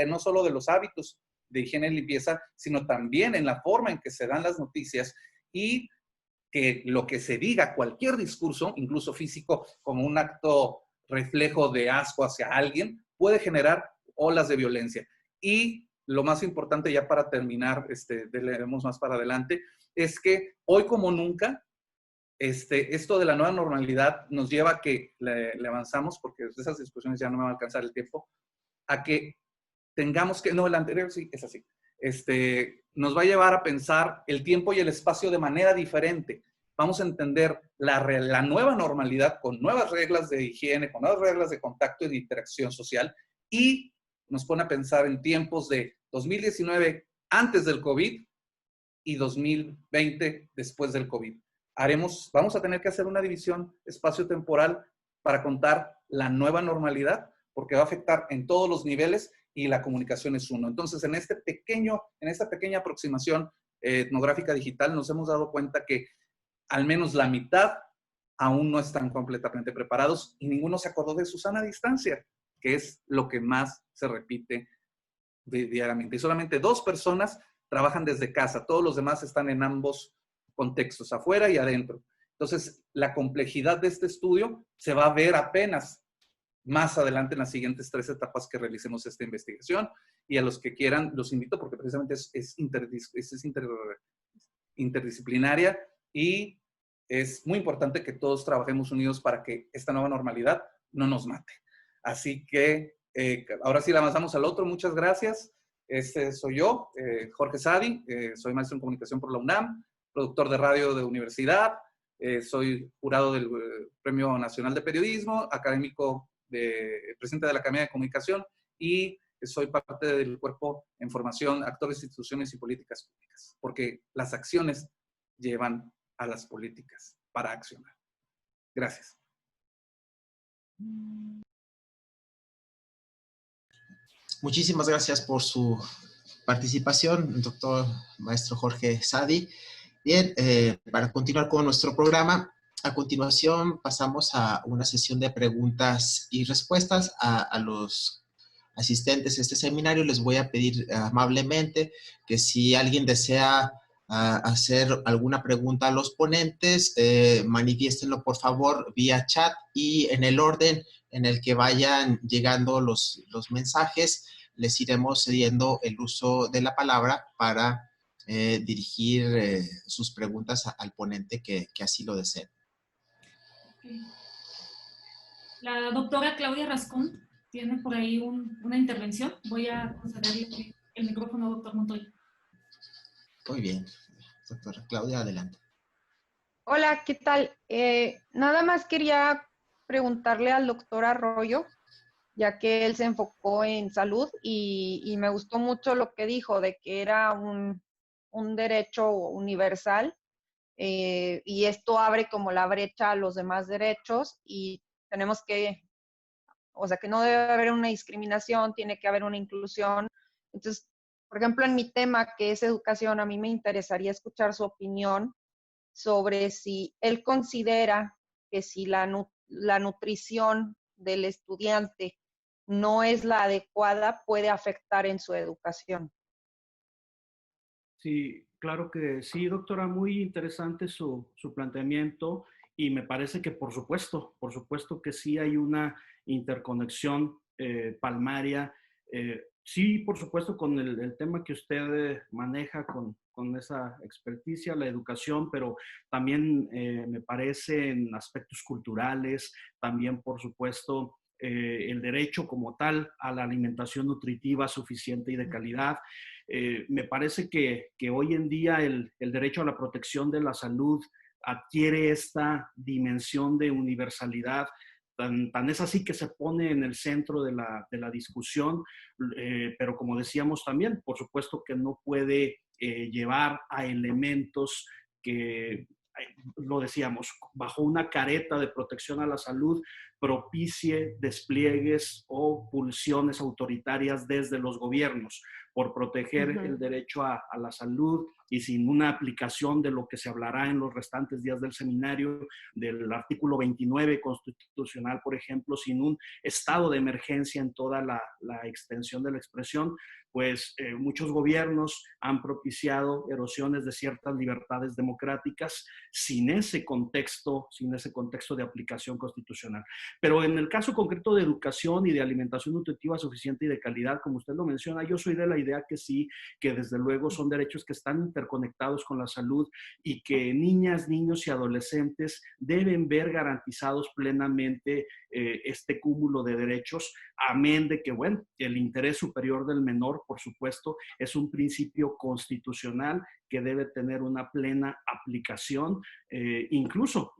no solo de los hábitos de higiene y limpieza, sino también en la forma en que se dan las noticias y que lo que se diga, cualquier discurso, incluso físico, como un acto reflejo de asco hacia alguien, puede generar olas de violencia. Y lo más importante, ya para terminar, leeremos más para adelante, es que hoy como nunca, esto de la nueva normalidad nos lleva a que le avanzamos, porque de esas discusiones ya no me va a alcanzar el tiempo, a que tengamos que, no, el anterior sí, es así, nos va a llevar a pensar el tiempo y el espacio de manera diferente. Vamos a entender la nueva normalidad con nuevas reglas de higiene, con nuevas reglas de contacto y de interacción social, y nos pone a pensar en tiempos de 2019 antes del COVID y 2020 después del COVID. Vamos a tener que hacer una división espacio-temporal para contar la nueva normalidad, porque va a afectar en todos los niveles y la comunicación es uno. Entonces, en esta pequeña aproximación etnográfica digital, nos hemos dado cuenta que al menos la mitad aún no están completamente preparados y ninguno se acordó de su sana distancia, que es lo que más se repite diariamente. Y solamente 2 personas trabajan desde casa, todos los demás están en ambos contextos, afuera y adentro. Entonces, la complejidad de este estudio se va a ver apenas más adelante en las siguientes 3 etapas que realicemos esta investigación, y a los que quieran los invito porque precisamente es interdisciplinaria y es muy importante que todos trabajemos unidos para que esta nueva normalidad no nos mate. Así que ahora sí la avanzamos al otro. Muchas gracias. Soy yo, Jorge Sadi, soy maestro en comunicación por la UNAM, productor de radio de universidad, soy jurado del Premio Nacional de Periodismo, académico presidente de la Academia de Comunicación y soy parte del cuerpo en formación, actores, instituciones y políticas públicas, porque las acciones llevan a las políticas para accionar. Gracias. Muchísimas gracias por su participación, doctor maestro Jorge Sadi. Bien, para continuar con nuestro programa, a continuación pasamos a una sesión de preguntas y respuestas a los asistentes a este seminario. Les voy a pedir amablemente que si alguien desea hacer alguna pregunta a los ponentes, manifiéstenlo por favor vía chat y en el orden en el que vayan llegando los mensajes, les iremos cediendo el uso de la palabra para dirigir sus preguntas al ponente que así lo desee. Okay. La doctora Claudia Rascón tiene por ahí una intervención. Voy a concederle el micrófono, doctor Montoya. Muy bien. Doctora Claudia, adelante. Hola, ¿qué tal? Nada más quería preguntarle al doctor Arroyo, ya que él se enfocó en salud y me gustó mucho lo que dijo de que era un derecho universal y esto abre como la brecha a los demás derechos y tenemos que, o sea, que no debe haber una discriminación, tiene que haber una inclusión. Entonces, por ejemplo, en mi tema, que es educación, a mí me interesaría escuchar su opinión sobre si él considera que si la nutrición del estudiante no es la adecuada, puede afectar en su educación. Sí, claro que sí, doctora, muy interesante su planteamiento y me parece que por supuesto que sí hay una interconexión palmaria. Sí, por supuesto, con el tema que usted maneja con esa experticia, la educación, pero también me parece en aspectos culturales, también, por supuesto, el derecho como tal a la alimentación nutritiva suficiente y de calidad. Me parece que hoy en día el derecho a la protección de la salud adquiere esta dimensión de universalidad. Tan es así que se pone en el centro de la discusión, pero como decíamos también, por supuesto que no puede llevar a elementos que, lo decíamos, bajo una careta de protección a la salud, propicie despliegues o pulsiones autoritarias desde los gobiernos por proteger el derecho a la salud y sin una aplicación de lo que se hablará en los restantes días del seminario, del artículo 29 constitucional, por ejemplo, sin un estado de emergencia en toda la extensión de la expresión, pues muchos gobiernos han propiciado erosiones de ciertas libertades democráticas sin ese contexto de aplicación constitucional. Pero en el caso concreto de educación y de alimentación nutritiva suficiente y de calidad, como usted lo menciona, yo soy de la idea que sí, que desde luego son derechos que están interconectados con la salud y que niñas, niños y adolescentes deben ver garantizados plenamente este cúmulo de derechos, amén de que, bueno, el interés superior del menor, por supuesto, es un principio constitucional que debe tener una plena aplicación, incluso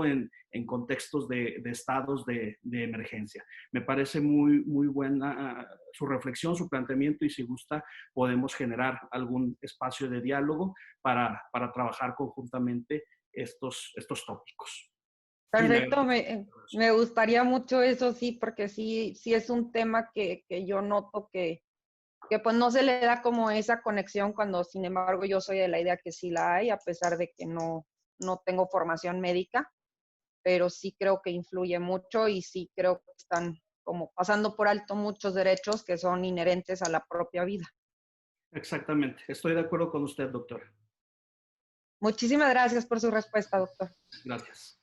en contextos de estados de emergencia. Me parece muy buena su reflexión, su planteamiento, y si gusta podemos generar algún espacio de diálogo para trabajar conjuntamente estos tópicos. Perfecto, me gustaría mucho eso, sí, porque sí es un tema que yo noto que pues no se le da como esa conexión cuando, sin embargo, yo soy de la idea que sí la hay, a pesar de que no tengo formación médica, pero sí creo que influye mucho y sí creo que están como pasando por alto muchos derechos que son inherentes a la propia vida. Exactamente, estoy de acuerdo con usted, doctor. Muchísimas gracias por su respuesta, doctor. Gracias.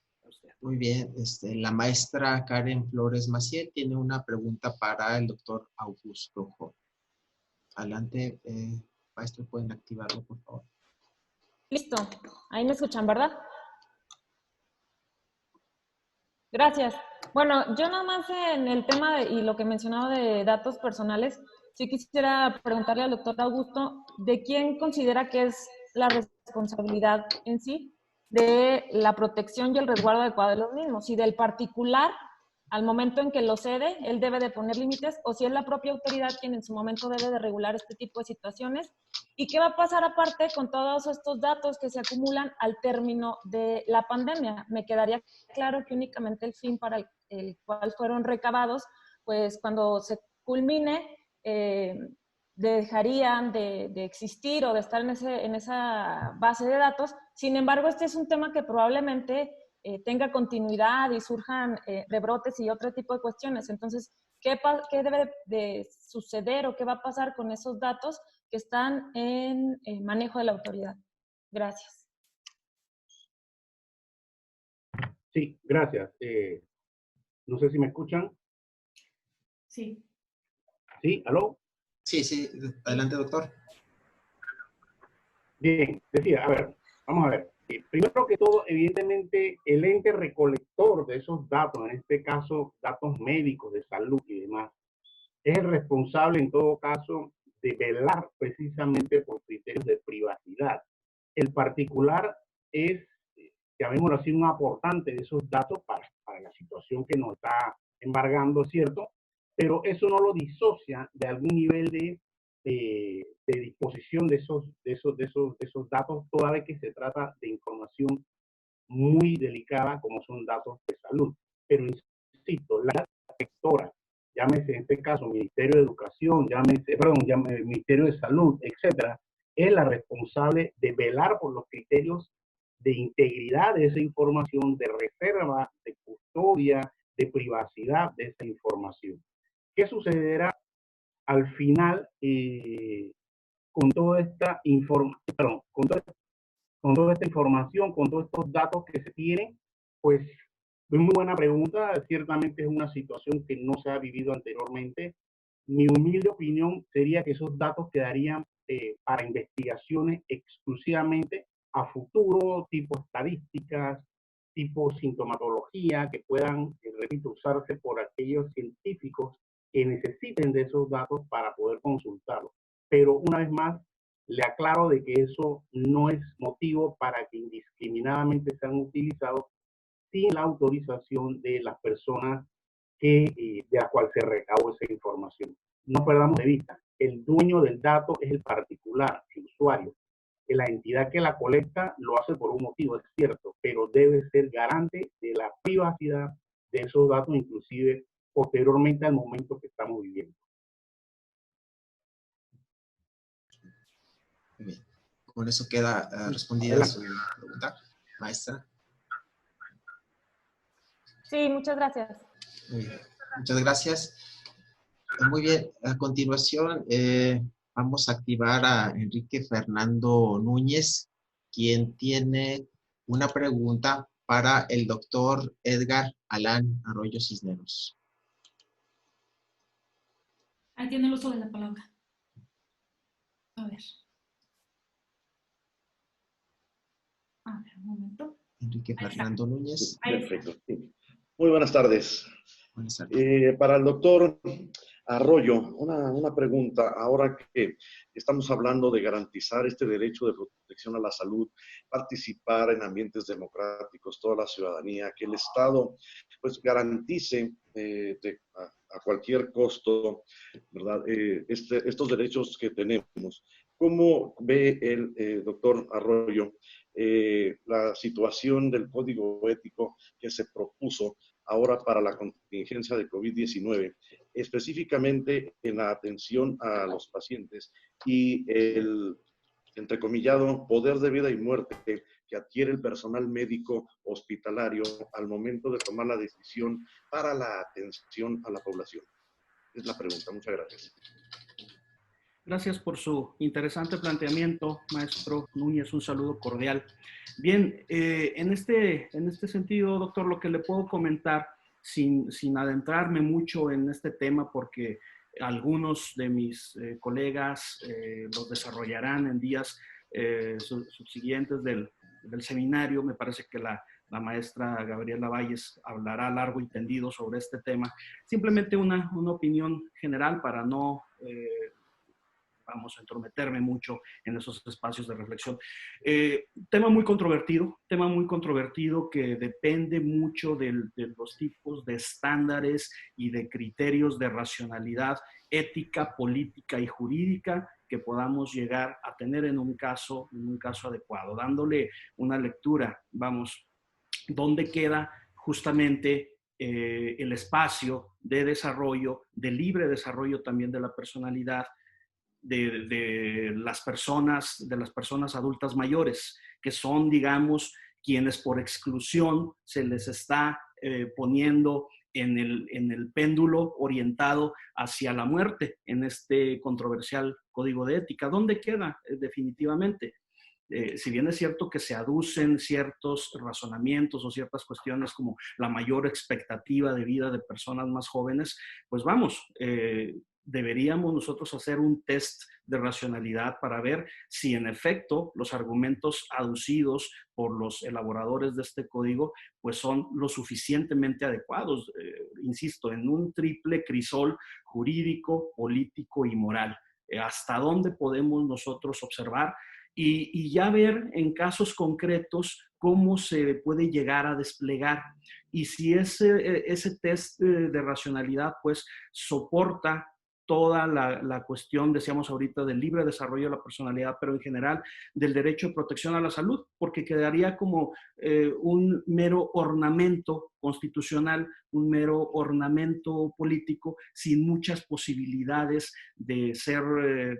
Muy bien, la maestra Karen Flores Maciel tiene una pregunta para el doctor Augusto Jo. Adelante, maestro, pueden activarlo, por favor. Listo, ahí me escuchan, ¿verdad? Gracias. Bueno, yo nada más en el tema y lo que mencionaba de datos personales, sí quisiera preguntarle al doctor Augusto de quién considera que es la responsabilidad en sí de la protección y el resguardo adecuado de los mismos, si del particular al momento en que lo cede, él debe de poner límites, o si es la propia autoridad quien en su momento debe de regular este tipo de situaciones. ¿Y qué va a pasar aparte con todos estos datos que se acumulan al término de la pandemia? Me quedaría claro que únicamente el fin para el cual fueron recabados, pues cuando se culmine, dejarían de existir o de estar en esa base de datos. Sin embargo, este es un tema que probablemente tenga continuidad y surjan rebrotes y otro tipo de cuestiones. Entonces, ¿qué debe de suceder o qué va a pasar con esos datos que están en manejo de la autoridad? Gracias. Sí, gracias. No sé si me escuchan. Sí. ¿Sí? ¿Aló? Sí, adelante, doctor. Bien, decía, a ver, vamos a ver. Primero que todo, evidentemente, el ente recolector de esos datos, en este caso, datos médicos, de salud y demás, es el responsable, en todo caso, de velar precisamente por criterios de privacidad. El particular es, llamémoslo así, un aportante de esos datos para la situación que nos está embargando, ¿cierto? Pero eso no lo disocia de algún nivel de disposición de esos datos, toda vez que se trata de información muy delicada como son datos de salud. Pero insisto, la rectora, llámese en este caso Ministerio de Educación, llámese Ministerio de Salud, etcétera, es la responsable de velar por los criterios de integridad de esa información, de reserva, de custodia, de privacidad de esa información. ¿Qué sucederá al final con toda esta información, con toda esta información, con todos estos datos que se tienen? Pues es muy buena pregunta. Ciertamente es una situación que no se ha vivido anteriormente. Mi humilde opinión sería que esos datos quedarían para investigaciones exclusivamente a futuro, tipo estadísticas, tipo sintomatología que puedan, repito, usarse por aquellos científicos que necesiten de esos datos para poder consultarlos. Pero una vez más, le aclaro de que eso no es motivo para que indiscriminadamente sean utilizados sin la autorización de las personas de la cual se recabó esa información. No perdamos de vista, el dueño del dato es el particular, el usuario. La entidad que la colecta lo hace por un motivo, es cierto, pero debe ser garante de la privacidad de esos datos, inclusive posteriormente al momento que estamos viviendo. Muy bien. Con eso queda respondida su pregunta, maestra. Sí, muchas gracias. Muy bien. Muchas gracias. Muy bien, a continuación vamos a activar a Enrique Fernando Núñez, quien tiene una pregunta para el doctor Edgar Alán Arroyo Cisneros. Ahí tiene el uso de la palabra. A ver. A ver, un momento. Enrique Fernando Núñez. Perfecto. Muy buenas tardes. Buenas tardes. Para el doctor Arroyo, una pregunta. Ahora que estamos hablando de garantizar este derecho de protección a la salud, participar en ambientes democráticos, toda la ciudadanía, que el Estado pues garantice a cualquier costo, ¿verdad? Estos derechos que tenemos. ¿Cómo ve el doctor Arroyo la situación del código ético que se propuso ahora para la contingencia de COVID-19, específicamente en la atención a los pacientes y el, entrecomillado, poder de vida y muerte que adquiere el personal médico hospitalario al momento de tomar la decisión para la atención a la población? Es la pregunta. Muchas gracias. Gracias por su interesante planteamiento, maestro Núñez. Un saludo cordial. Bien, en este sentido, doctor, lo que le puedo comentar, sin adentrarme mucho en este tema, porque algunos de mis colegas los desarrollarán en días subsiguientes del seminario. Me parece que la maestra Gabriela Valles hablará largo y tendido sobre este tema. Simplemente una opinión general para no vamos a entrometerme mucho en esos espacios de reflexión. Tema muy controvertido que depende mucho de los tipos de estándares y de criterios de racionalidad ética, política y jurídica que podamos llegar a tener en un caso adecuado. Dándole una lectura, vamos, ¿dónde queda justamente el espacio de desarrollo, de libre desarrollo también de la personalidad, de las personas adultas mayores, que son, digamos, quienes por exclusión se les está poniendo en el péndulo orientado hacia la muerte en este controversial código de ética? ¿Dónde queda definitivamente? Si bien es cierto que se aducen ciertos razonamientos o ciertas cuestiones como la mayor expectativa de vida de personas más jóvenes, pues vamos, deberíamos nosotros hacer un test de racionalidad para ver si en efecto los argumentos aducidos por los elaboradores de este código pues son lo suficientemente adecuados, insisto, en un triple crisol jurídico, político y moral. ¿Hasta dónde podemos nosotros observar? Y ya ver en casos concretos cómo se puede llegar a desplegar. Y si ese test de racionalidad pues soporta toda la cuestión, decíamos ahorita, del libre desarrollo de la personalidad, pero en general del derecho de protección a la salud, porque quedaría como un mero ornamento constitucional, un mero ornamento político, sin muchas posibilidades de ser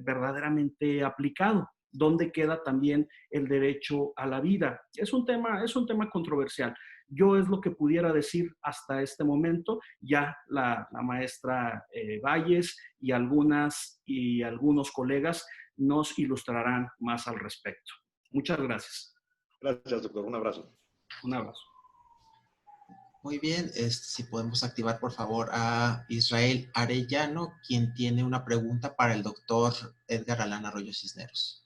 verdaderamente aplicado. ¿Dónde queda también el derecho a la vida? Es un tema controversial. Yo es lo que pudiera decir hasta este momento. Ya la maestra Valles y algunos colegas nos ilustrarán más al respecto. Muchas gracias. Gracias, doctor. Un abrazo. Un abrazo. Muy bien, si podemos activar por favor a Israel Arellano, quien tiene una pregunta para el doctor Edgar Alán Arroyo Cisneros.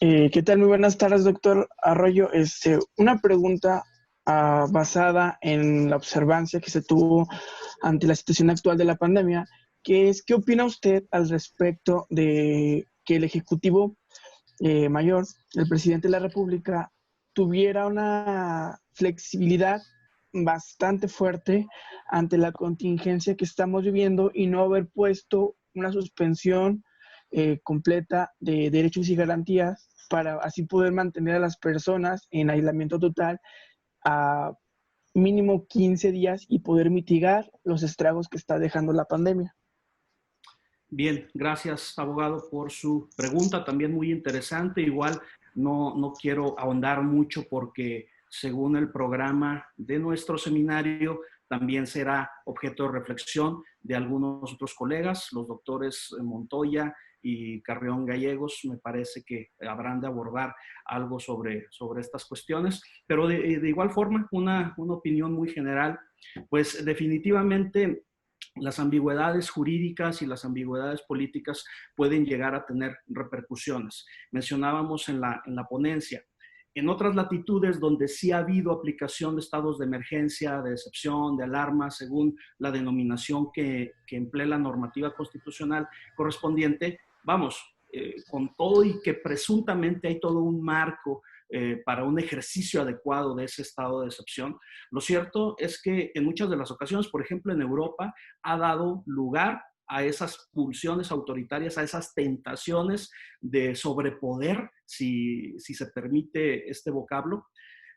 ¿Qué tal? Muy buenas tardes, doctor Arroyo. Una pregunta basada en la observancia que se tuvo ante la situación actual de la pandemia, que es, ¿qué opina usted al respecto de que el Ejecutivo Mayor, el presidente de la República, tuviera una flexibilidad bastante fuerte ante la contingencia que estamos viviendo y no haber puesto una suspensión completa de derechos y garantías para así poder mantener a las personas en aislamiento total a mínimo 15 días y poder mitigar los estragos que está dejando la pandemia? Bien, gracias, abogado, por su pregunta, también muy interesante. Igual no quiero ahondar mucho porque según el programa de nuestro seminario, también será objeto de reflexión de algunos otros colegas, los doctores Montoya y Carrión Gallegos. Me parece que habrán de abordar algo sobre estas cuestiones, pero de igual forma, una opinión muy general, pues definitivamente las ambigüedades jurídicas y las ambigüedades políticas pueden llegar a tener repercusiones. Mencionábamos en la ponencia, en otras latitudes donde sí ha habido aplicación de estados de emergencia, de excepción, de alarma, según la denominación que emplea la normativa constitucional correspondiente, vamos, con todo y que presuntamente hay todo un marco para un ejercicio adecuado de ese estado de excepción. Lo cierto es que en muchas de las ocasiones, por ejemplo en Europa, ha dado lugar a esas pulsiones autoritarias, a esas tentaciones de sobrepoder, si se permite este vocablo,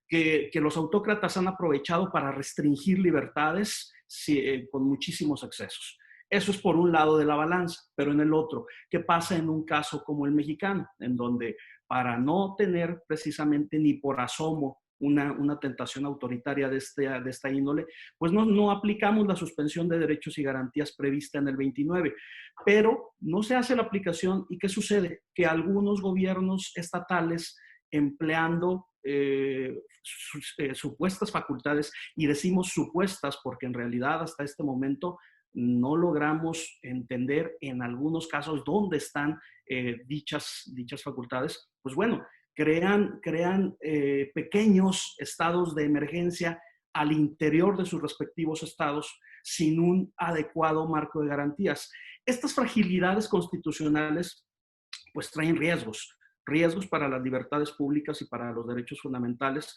que los autócratas han aprovechado para restringir libertades con muchísimos excesos. Eso es por un lado de la balanza, pero en el otro, ¿qué pasa en un caso como el mexicano? En donde para no tener precisamente ni por asomo una tentación autoritaria de esta índole, pues no aplicamos la suspensión de derechos y garantías prevista en el 29, pero no se hace la aplicación. ¿Y qué sucede? Que algunos gobiernos estatales, empleando supuestas facultades, y decimos supuestas porque en realidad hasta este momento no logramos entender en algunos casos dónde están dichas facultades, pues bueno, crean pequeños estados de emergencia al interior de sus respectivos estados sin un adecuado marco de garantías. Estas fragilidades constitucionales pues traen riesgos para las libertades públicas y para los derechos fundamentales,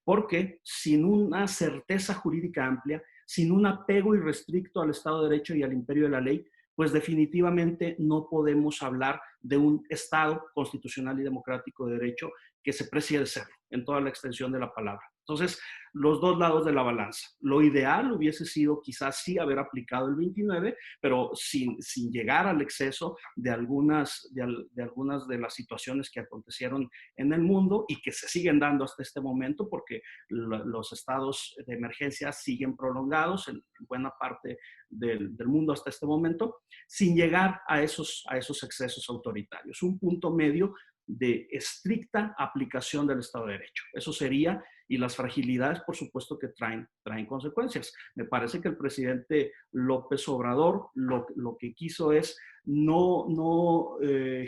porque sin una certeza jurídica amplia, sin un apego irrestricto al Estado de Derecho y al imperio de la ley, pues definitivamente no podemos hablar de un Estado constitucional y democrático de derecho que se precie de ser en toda la extensión de la palabra. Entonces, los dos lados de la balanza. Lo ideal hubiese sido quizás sí haber aplicado el 29, pero sin llegar al exceso de algunas de las situaciones que acontecieron en el mundo y que se siguen dando hasta este momento, porque los estados de emergencia siguen prolongados en buena parte del mundo hasta este momento, sin llegar a esos excesos autoritarios. Un punto medio de estricta aplicación del Estado de Derecho. Eso sería, y las fragilidades, por supuesto, que traen consecuencias. Me parece que el presidente López Obrador lo que quiso es no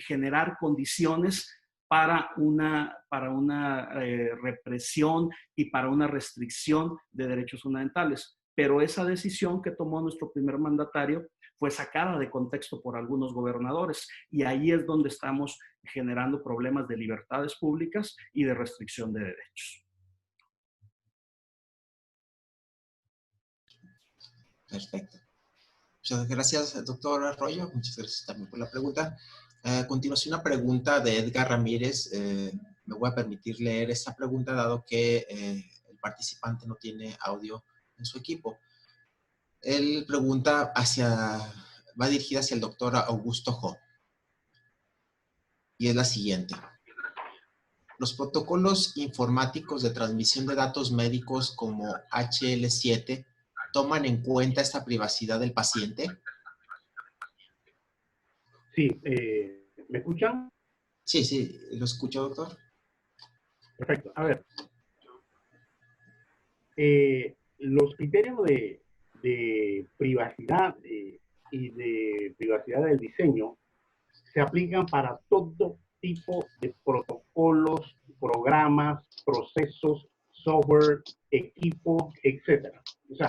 generar condiciones para una represión y para una restricción de derechos fundamentales. Pero esa decisión que tomó nuestro primer mandatario fue sacada de contexto por algunos gobernadores, y ahí es donde estamos generando problemas de libertades públicas y de restricción de derechos. Perfecto. Muchas gracias, doctor Arroyo. Muchas gracias también por la pregunta. A continuación, una pregunta de Edgar Ramírez. Me voy a permitir leer esta pregunta dado que el participante no tiene audio en su equipo. Él pregunta va dirigida hacia el doctor Augusto Jo. Y es la siguiente. Los protocolos informáticos de transmisión de datos médicos como HL7 toman en cuenta esta privacidad del paciente. Sí, ¿me escuchan? Sí, lo escucho, doctor. Perfecto. A ver, los criterios de privacidad y de privacidad del diseño se aplican para todo tipo de protocolos, programas, procesos, software, equipo, etcétera. O sea,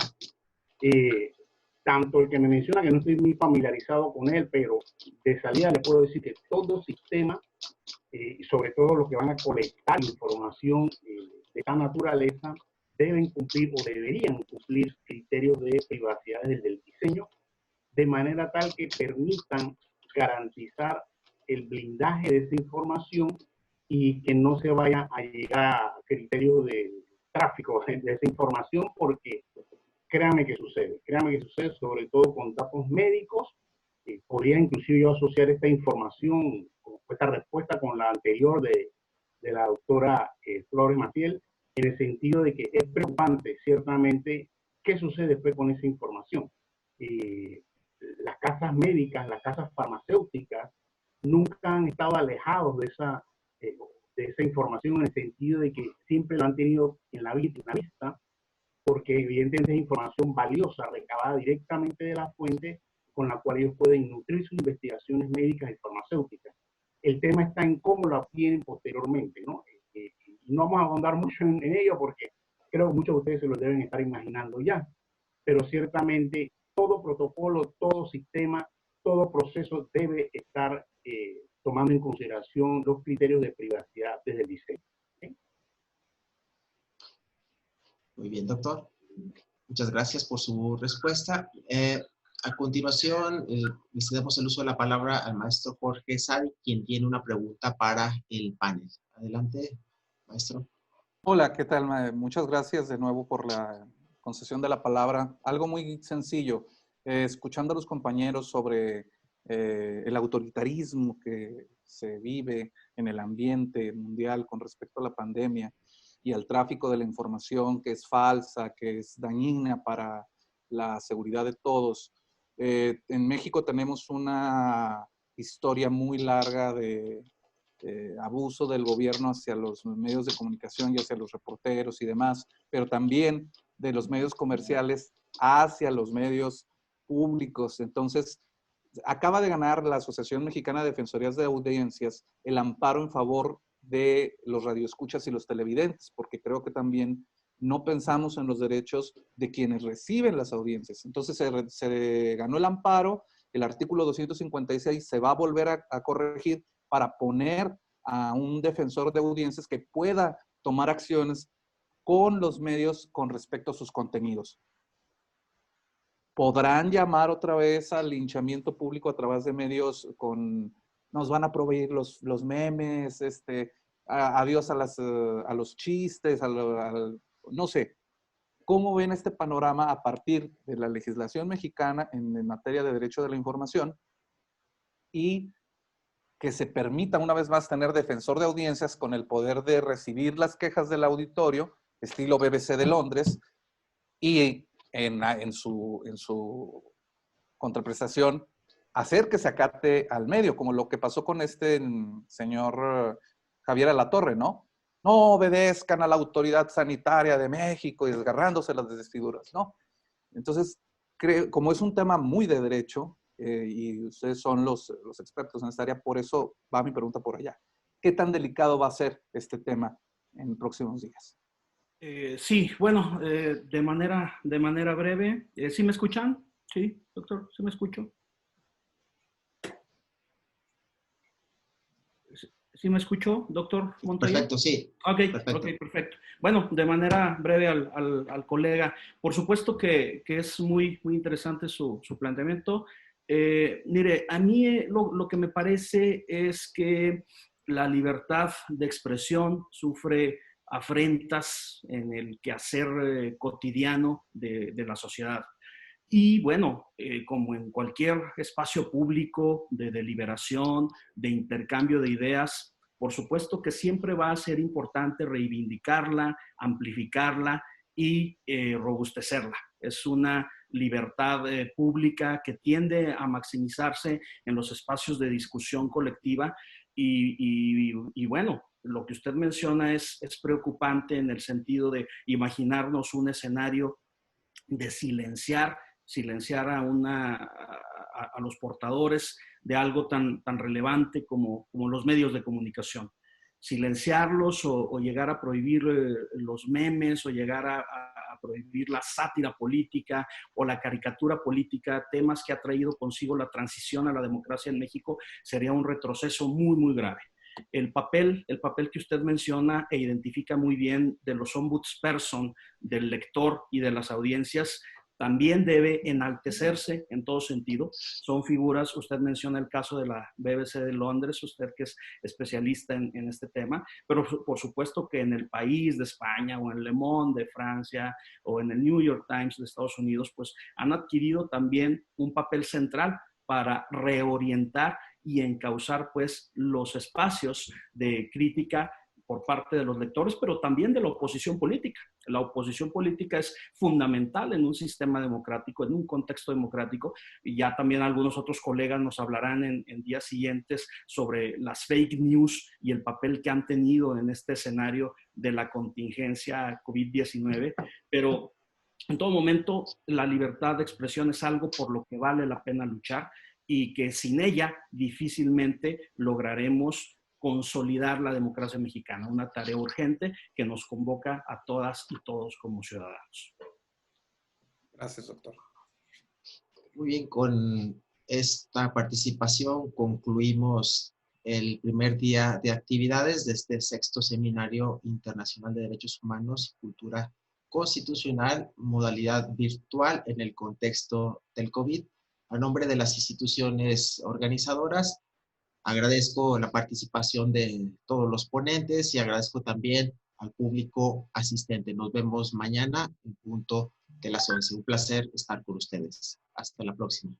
tanto el que me menciona, que no estoy muy familiarizado con él, pero de salida le puedo decir que todo sistema, y sobre todo los que van a colectar información de esta naturaleza, deben cumplir o deberían cumplir criterios de privacidad desde el diseño, de manera tal que permitan garantizar el blindaje de esa información y que no se vaya a llegar a criterios de tráfico de esa información, porque créanme que sucede, sobre todo con datos médicos. Podría inclusive yo asociar esta información, esta respuesta con la anterior de la doctora Flores Maciel, en el sentido de que es preocupante, ciertamente, qué sucede después con esa información. Las casas médicas, las casas farmacéuticas, nunca han estado alejados de esa información, en el sentido de que siempre lo han tenido en la vista, porque evidentemente es información valiosa, recabada directamente de la fuente, con la cual ellos pueden nutrir sus investigaciones médicas y farmacéuticas. El tema está en cómo lo obtienen posteriormente, ¿no? No vamos a ahondar mucho en ello, porque creo que muchos de ustedes se lo deben estar imaginando ya, pero ciertamente todo protocolo, todo sistema, todo proceso debe estar tomando en consideración los criterios de privacidad desde el diseño. ¿Sí? Muy bien, doctor. Muchas gracias por su respuesta. A continuación, le cedemos el uso de la palabra al maestro Jorge Sadi, quien tiene una pregunta para el panel. Adelante, maestro. Hola, ¿qué tal? Muchas gracias de nuevo por la concesión de la palabra. Algo muy sencillo. Escuchando a los compañeros sobre el autoritarismo que se vive en el ambiente mundial con respecto a la pandemia y al tráfico de la información que es falsa, que es dañina para la seguridad de todos. En México tenemos una historia muy larga de abuso del gobierno hacia los medios de comunicación y hacia los reporteros y demás, pero también de los medios comerciales hacia los medios públicos. Entonces, acaba de ganar la Asociación Mexicana de Defensorías de Audiencias el amparo en favor de los radioescuchas y los televidentes, porque creo que también no pensamos en los derechos de quienes reciben las audiencias. Entonces se ganó el amparo, el artículo 256 se va a volver a corregir para poner a un defensor de audiencias que pueda tomar acciones con los medios con respecto a sus contenidos. ¿Podrán llamar otra vez al linchamiento público a través de medios con, nos van a proveer los memes, adiós a los chistes, no sé? ¿Cómo ven este panorama a partir de la legislación mexicana en materia de derecho de la información y que se permita una vez más tener defensor de audiencias con el poder de recibir las quejas del auditorio, estilo BBC de Londres, y en su contraprestación hacer que se acate al medio, como lo que pasó con este señor Javier Alatorre, ¿no? No obedezcan a la autoridad sanitaria de México y desgarrándose las vestiduras, ¿no? Entonces, como es un tema muy de derecho, y ustedes son los expertos en esta área, por eso va mi pregunta por allá. ¿Qué tan delicado va a ser este tema en próximos días? Sí, bueno, de manera breve. ¿Sí me escuchan? Sí, doctor, ¿sí me escucho? ¿Sí me escuchó, doctor Montoya? Perfecto, sí. Perfecto. Bueno, de manera breve al colega. Por supuesto que es muy interesante su planteamiento. Mire, a mí lo que me parece es que la libertad de expresión sufre afrentas en el quehacer cotidiano de la sociedad. Y bueno, como en cualquier espacio público de deliberación, de intercambio de ideas, por supuesto que siempre va a ser importante reivindicarla, amplificarla y robustecerla. Es una libertad pública que tiende a maximizarse en los espacios de discusión colectiva y bueno, lo que usted menciona es preocupante en el sentido de imaginarnos un escenario de silenciar a los portadores de algo tan relevante como los medios de comunicación. Silenciarlos o llegar a prohibir los memes o llegar a prohibir la sátira política o la caricatura política, temas que ha traído consigo la transición a la democracia en México, sería un retroceso muy, muy grave. El papel que usted menciona e identifica muy bien de los ombudsperson, del lector y de las audiencias, también debe enaltecerse en todo sentido. Son figuras, usted menciona el caso de la BBC de Londres, usted que es especialista en este tema, pero por supuesto que en El País de España o en Le Monde de Francia o en el New York Times de Estados Unidos, pues han adquirido también un papel central para reorientar y encauzar pues los espacios de crítica por parte de los lectores, pero también de la oposición política. La oposición política es fundamental en un sistema democrático, en un contexto democrático, y ya también algunos otros colegas nos hablarán en días siguientes sobre las fake news y el papel que han tenido en este escenario de la contingencia COVID-19, pero en todo momento la libertad de expresión es algo por lo que vale la pena luchar y que sin ella difícilmente lograremos consolidar la democracia mexicana, una tarea urgente que nos convoca a todas y todos como ciudadanos. Gracias, doctor. Muy bien, con esta participación concluimos el primer día de actividades de este 6º Seminario Internacional de Derechos Humanos y Cultura Constitucional, modalidad virtual en el contexto del COVID. A nombre de las instituciones organizadoras, agradezco la participación de todos los ponentes y agradezco también al público asistente. Nos vemos mañana en punto de las 11. Un placer estar con ustedes. Hasta la próxima.